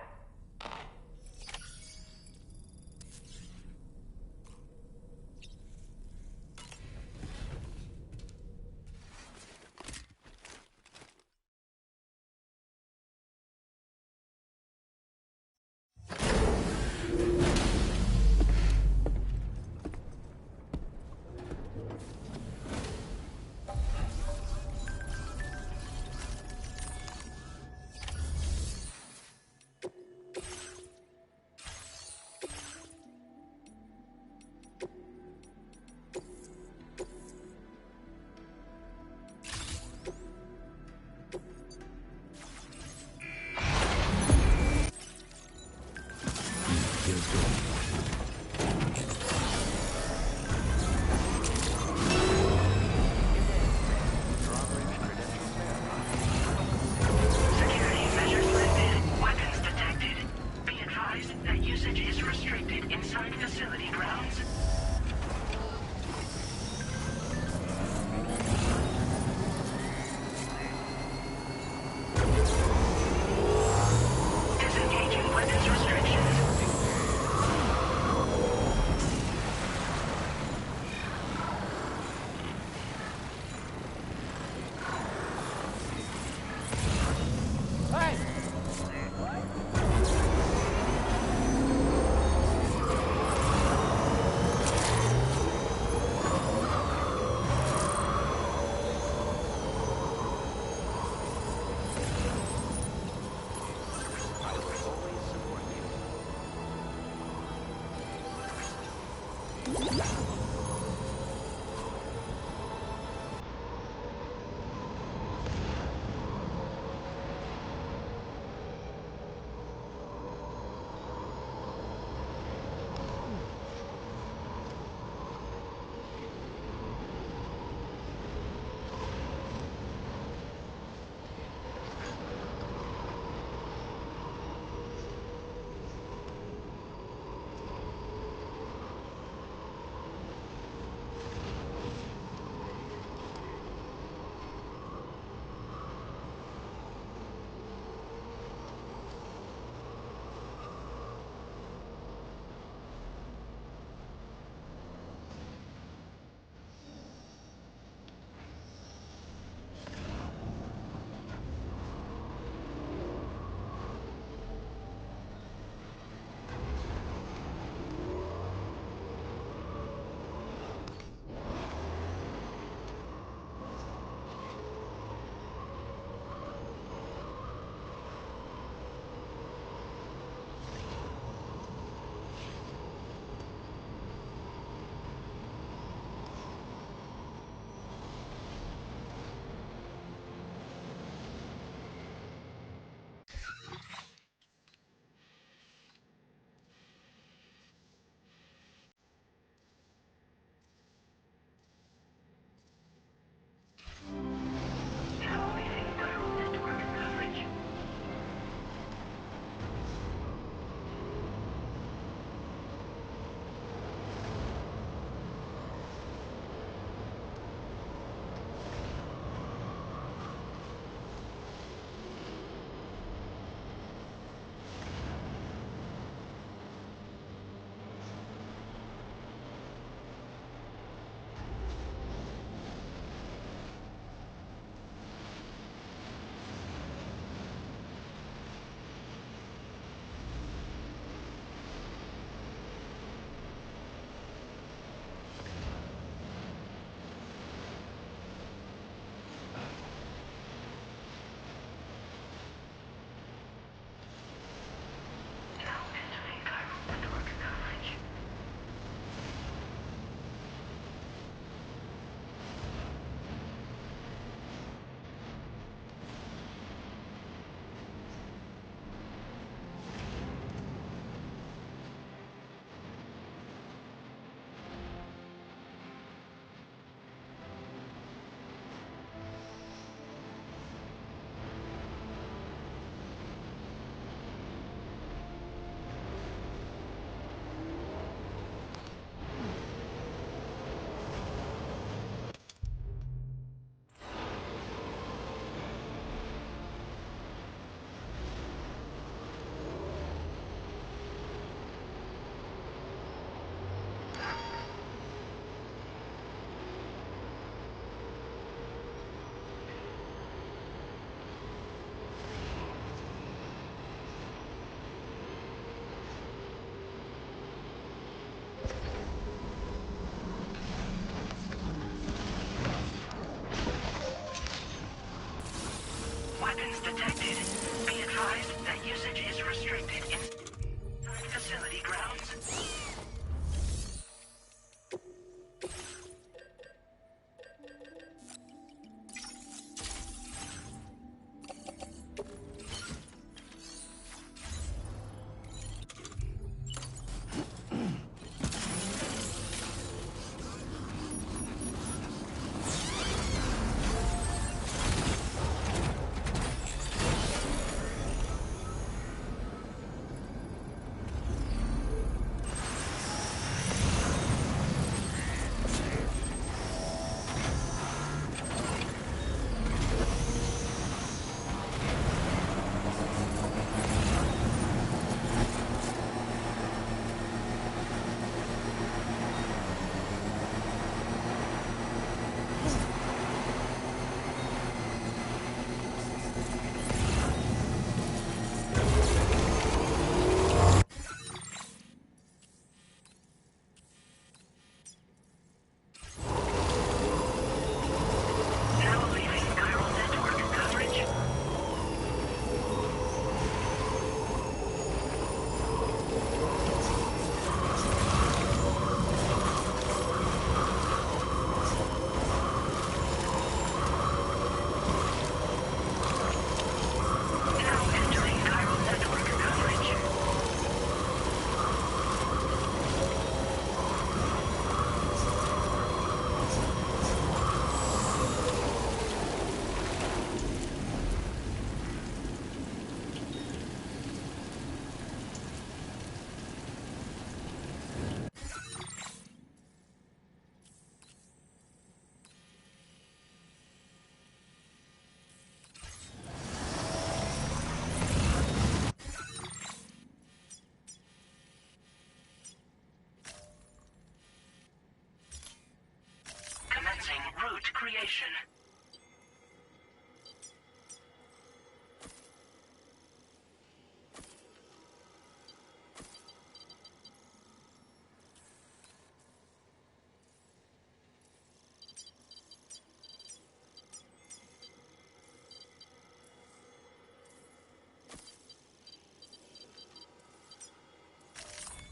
creation.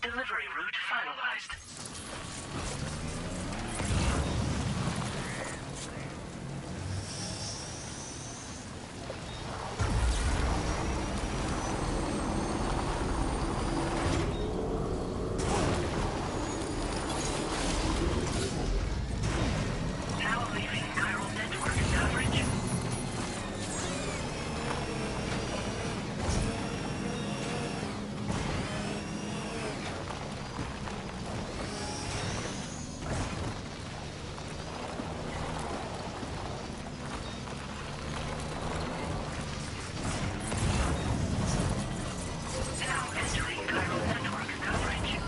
Delivery route finalized. Now leaving chiral network coverage. Now entering chiral network coverage.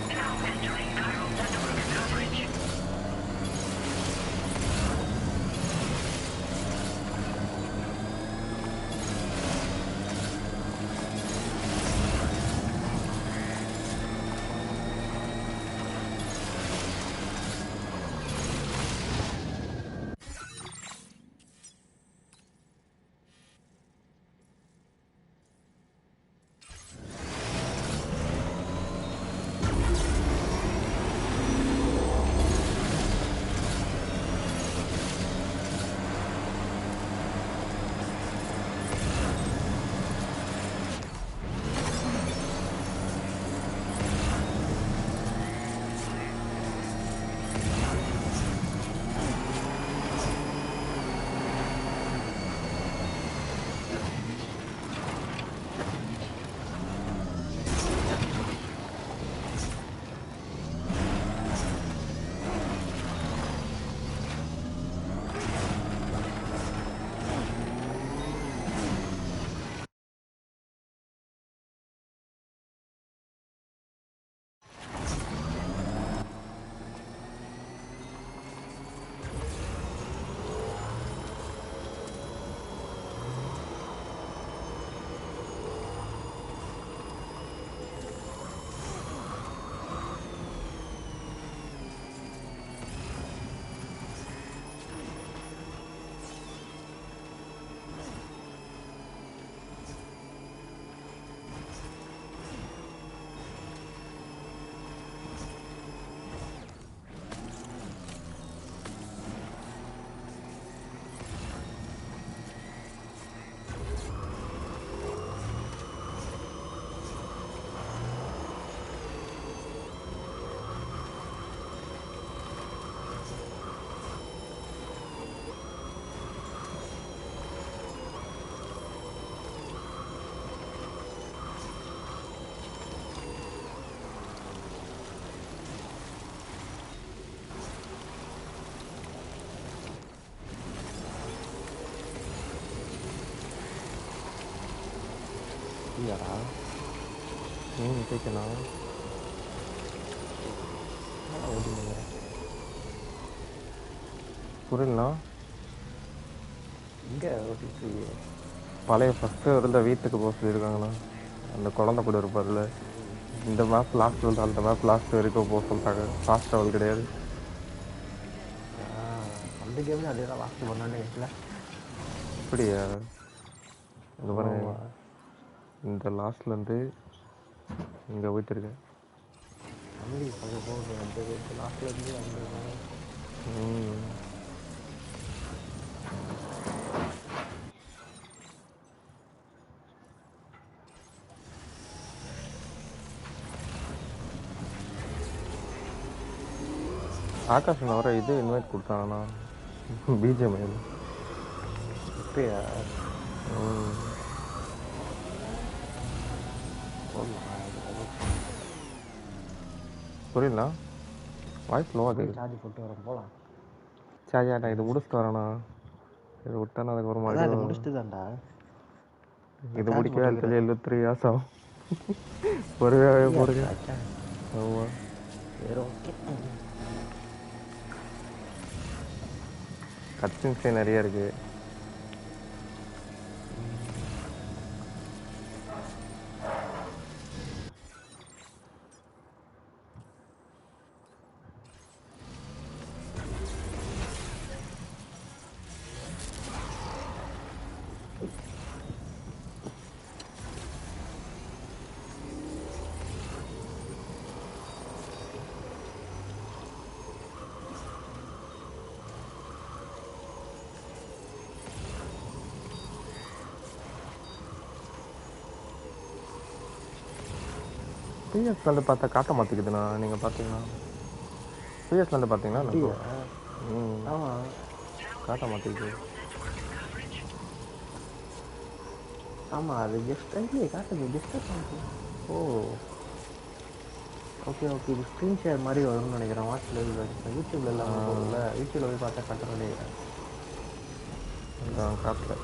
Now entering chiral network coverage. இல்லையாடா கேட்கணும் ஓடிங்க புரியலண்ணா இங்கே ஓட்டிட்டு பழைய first இருந்த வீட்டுக்கு போக சொல்லியிருக்காங்கண்ணா அந்த குழந்தை கூட இருப்பார்ல இந்த மேப் லாஸ்ட்டில் வந்து அந்த மேப் லாஸ்ட் வரைக்கும் போக சொல்லிட்டாங்க ஃபாஸ்ட் ட்ராவல் கிடையாது அந்த கேம்ல அதே தான் லாஸ்ட் பண்ணானே இல்லை அப்படியா இந்த பாருங்க இந்த லாஸ்ட்லேருந்து இங்கே போயிட்டுருக்கேன் தம்பி கொஞ்சம் போகுது அந்த லாஸ்ட்லேருந்து அந்த ஆகாஷ் வர இது இன்வைட் கொடுத்தாங்கண்ணா பிஜிஎம் இப்பயா புரியலண்ணா வாய்ஸ் லோவாக கேட்குது சார்ஜ் போட்டு வரேன் போகலாம் சார்ஜ் இது முடிச்சுட்டு வரேண்ணா இது விட்டானா அதுக்கு ஒரு மாதிரி முடிச்சுட்டு தான்டா இது முடிக்கவே சொல்லி 73 years ஆகும் பொறுமையாகவே போடுங்க ஆமாம் சரி ஓகே கட்சின்ஸே நிறைய இருக்குது பிஎஸ்லேருந்து பார்த்தா காட்ட மாற்றிக்குதுண்ணா நீங்கள் பார்த்தீங்கன்னா பிஎஸ்லேருந்து பார்த்தீங்கன்னா ஆமாம் காட்ட மாற்றிக்குது ஆமாம் அது ஜஸ்ட் இல்லையே காட்டுது டிஸ்டர்ப் பண்ணுது ஓ ஓகே ஓகே இது ஸ்க்ரீன் ஷேர் மாதிரி வரும்னு நினைக்கிறேன் வாட்சில் யூடியூப்ல எல்லாம் போகல யூடியூப்ல போய் பார்த்தா கட்ட நினைக்கிறேன் காட்டல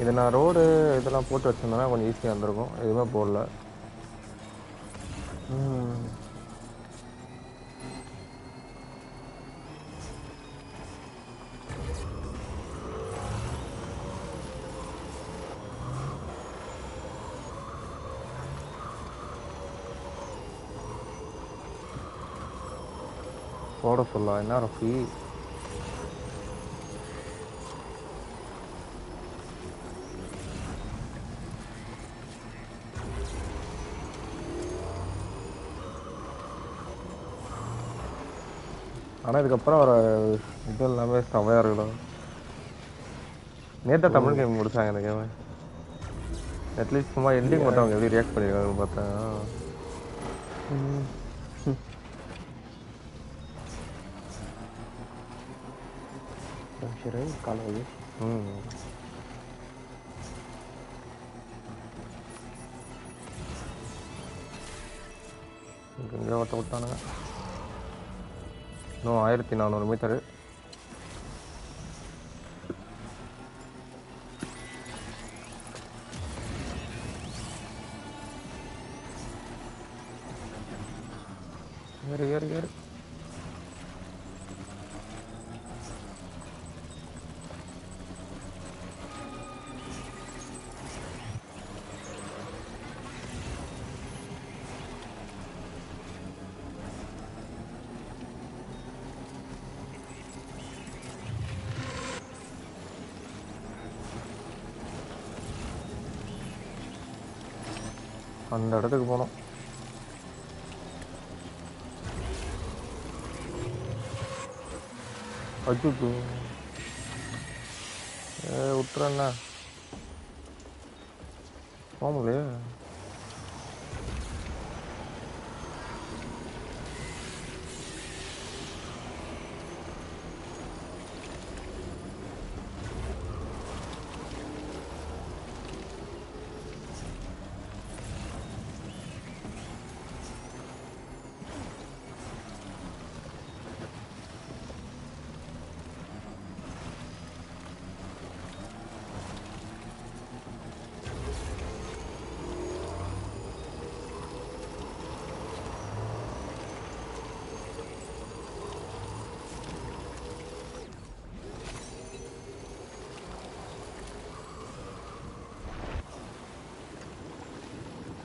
இது நான் ரோடு இதெல்லாம் போட்டு வச்சிருந்தேன்னா கொஞ்சம் ஈஸியாக இருந்திருக்கும் எதுவுமே போடல போட சொல்லலாம் என்ன ரஃபி ஆனால் இதுக்கப்புறம் ஒரு இது எல்லாமே செமையாக இருக்கணும் நேற்று தமிழ் கேம் முடிச்சாங்க இந்த கேமை அட்லீஸ்ட் சும்மா எண்டிங் மட்டும் அவங்க எப்படி ரியாக்ட் பண்ணியிருக்காங்கன்னு பார்த்தேன் காலேஜ் எங்கேயோ ஓட்ட விட்டானுங்க இன்னும் 1400 மீட்டரு ஏறு ஏறு ஏறு அந்த இடத்துக்கு போனோம். அச்சோ விட்டுறண்ணா போக முடியலையே.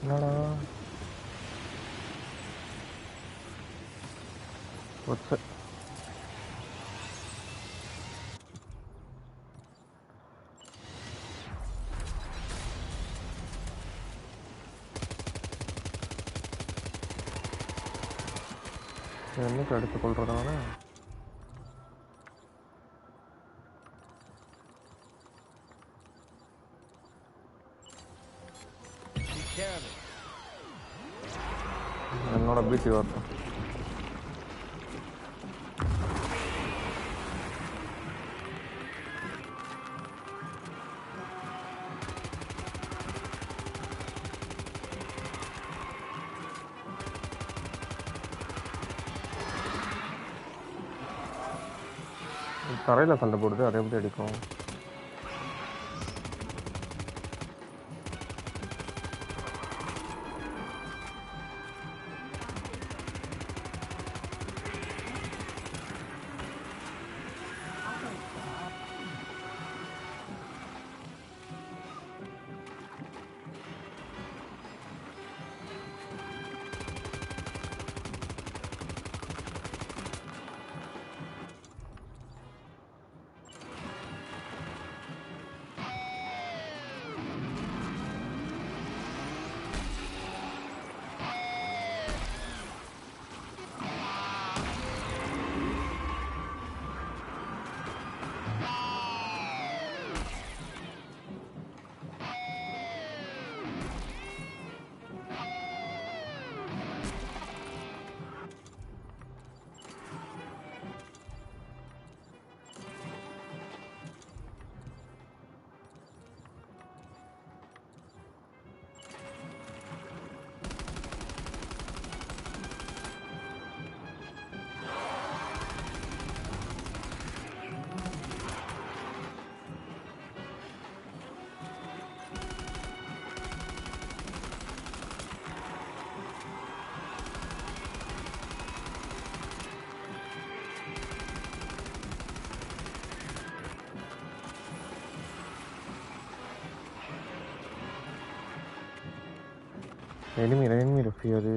என்னடா ஒத்த என்னைக்கு அடித்து கொள்றதான என்னோட பிடி வரட்டும். தரையில் சண்டை போடுது, அதை எப்படி அடிக்கும்? எனிமி ரஃபி அது.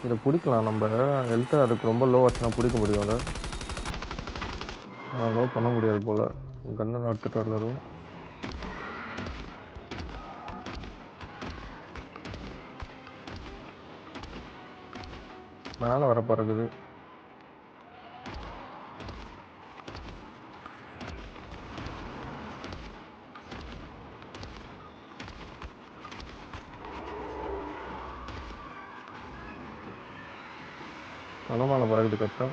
இதை பிடிக்கலாம் நம்ம. ஹெல்த்து அதுக்கு ரொம்ப லோ ஆச்சுன்னா பிடிக்க முடியும். அதை லோ பண்ண முடியாது போல். கண்ணை எடுத்துகிட்டு வரலாம். மேலே வர பறகுது. மனமான பறகுது கரெக்டாக.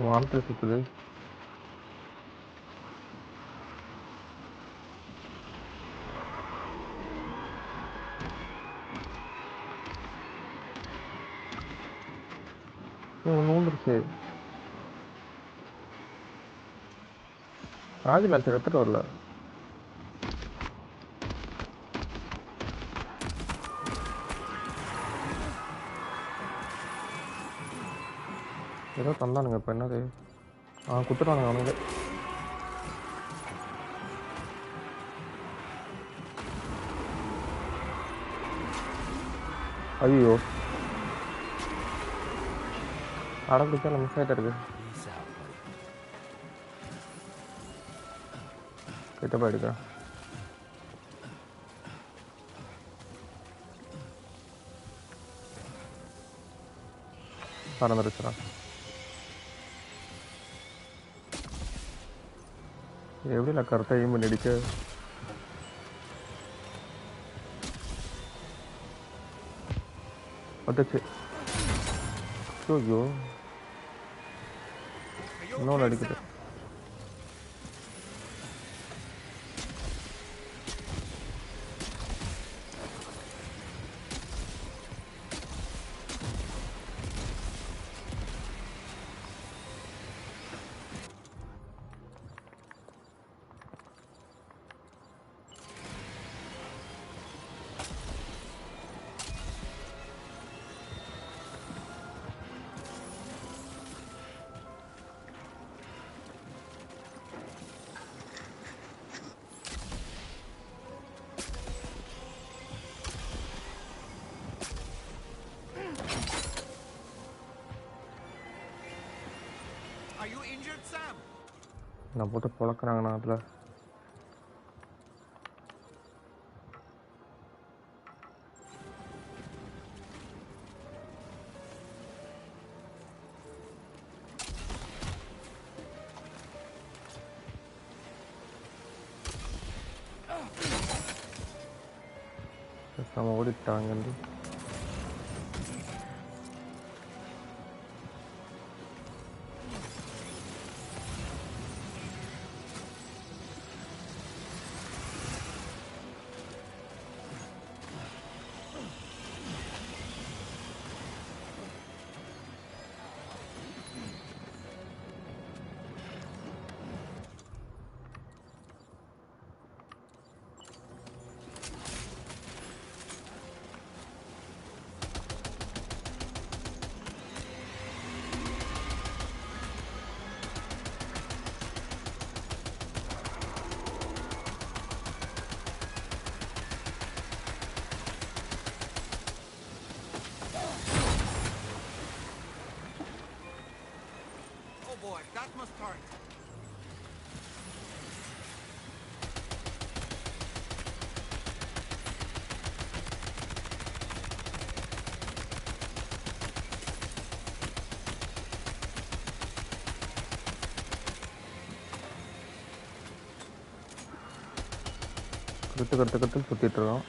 வானத்தில் சுற்றுது. நூந்துருச்சு. ஆதி மேட்ச் எடுத்துட்டு வரல. ஏதோ தந்தானுங்க. இப்போ என்னது? குத்துட்டானுங்க அவனுங்க. ஐயோ அடம்பிடிச்சா நம்ம சைட் இருக்கு கிட்ட போயிடுக்கா பறந்துருச்சுடா எப்படி நான் கரெக்டாக எய்ம் பண்ணி அடிக்க வந்துச்சு ஐயோ இன்னொன்று அடிக்குது நான் போட்டு பொழக்கிறாங்கண்ணா அதில் நம்ம ஓடிட்டாங்க இருந்து கருத்து சுத்திட்டு இருக்கோம்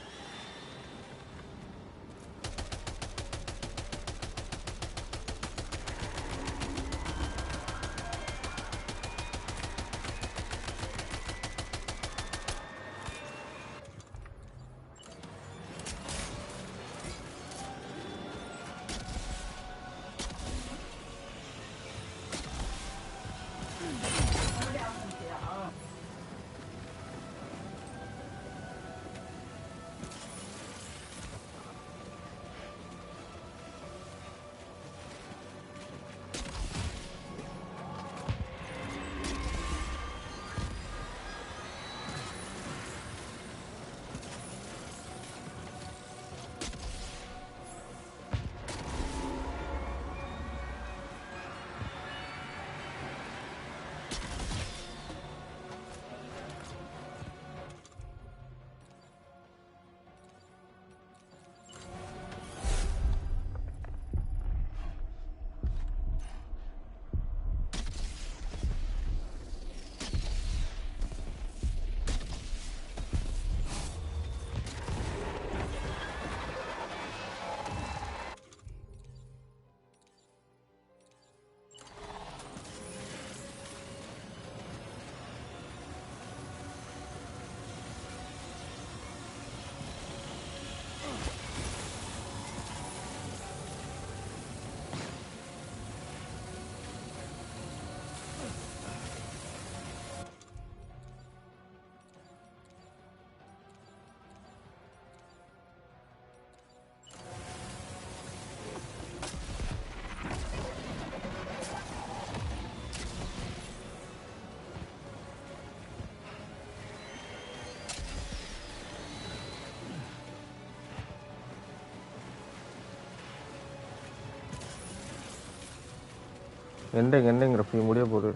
எண்டிங் ரஃபி முடிய போகுது.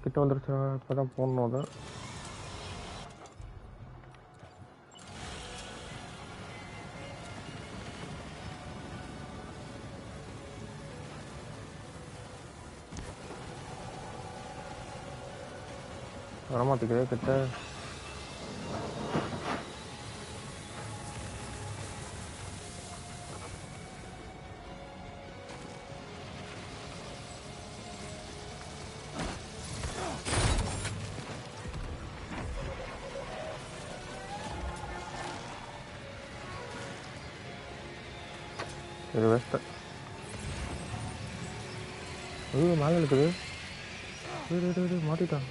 கிட்ட வந்துருச்சா? இப்பதான் போடணும் அதை. வரமாட்டேங்குதே கிட்ட. இது வெஸ்ட். ஐயோ மேலே இருக்குது. மாட்டிட்டான்.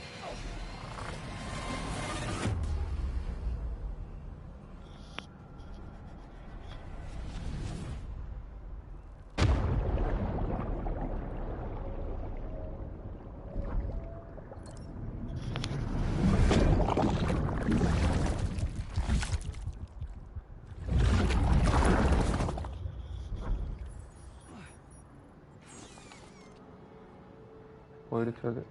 போயிடுச்சு அது.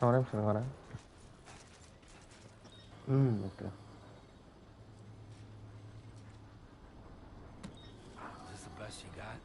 ஒரே நிமிஷம் வரேன். Okay. Is this the best you got?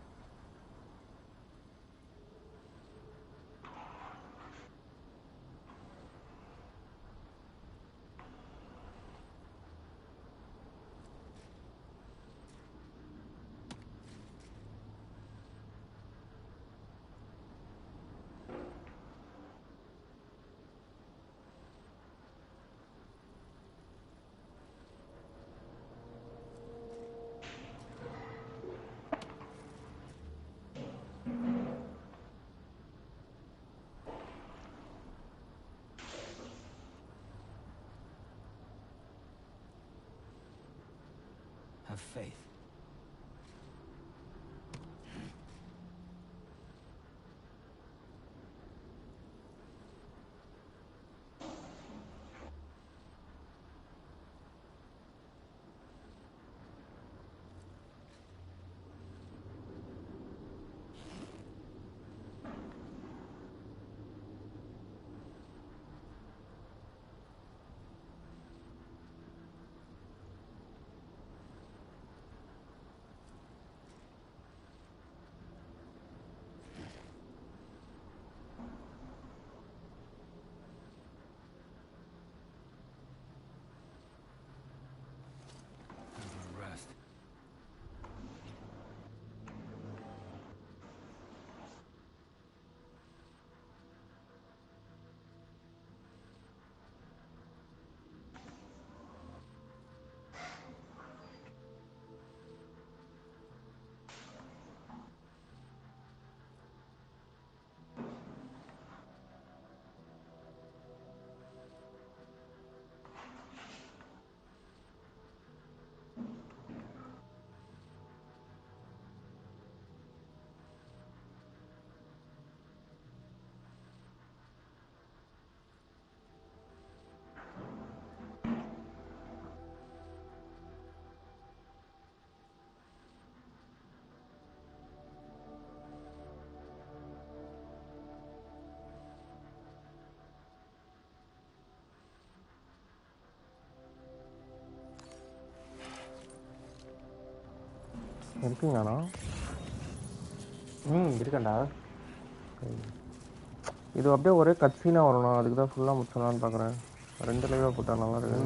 Have faith. இருக்கீங்களாண்ணா? இருக்கேன்டா. இது அப்படியே ஒரே கட் சீனாக வரணும், அதுக்கு தான் ஃபுல்லாக முடிச்சலான்னு பார்க்குறேன். 2 லைவாக போட்டால் நல்லா இருக்கு.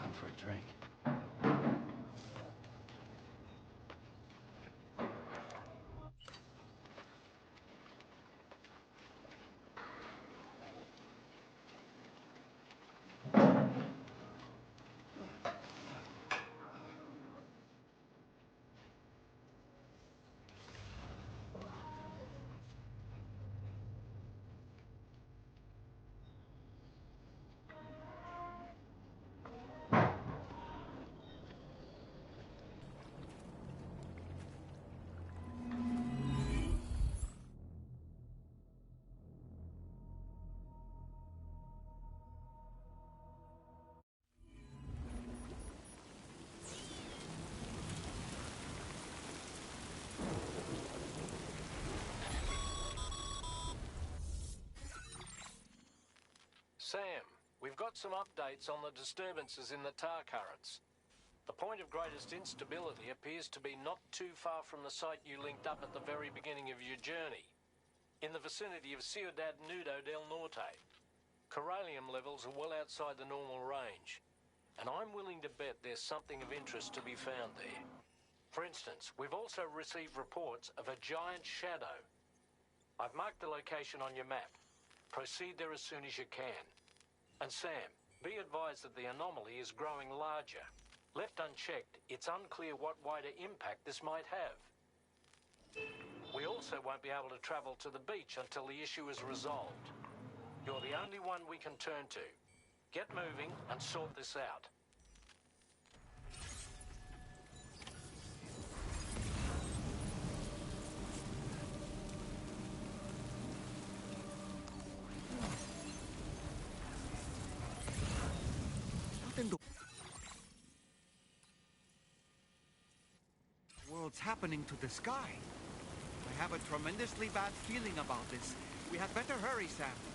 Time for a drink. Sam, we've got some updates on the disturbances in the tar currents. The point of greatest instability appears to be not too far from the site you linked up at the very beginning of your journey, in the vicinity of Ciudad Nudo del Norte. Corallium levels are well outside the normal range, and I'm willing to bet there's something of interest to be found there. For instance, we've also received reports of a giant shadow. I've marked the location on your map. Proceed there as soon as you can. And Sam, be advised that the anomaly is growing larger. Left unchecked, it's unclear what wider impact this might have. We also won't be able to travel to the beach until the issue is resolved. You're the only one we can turn to. Get moving and sort this out. World's happening to the sky. I have a tremendously bad feeling about this. We had better hurry, Sam.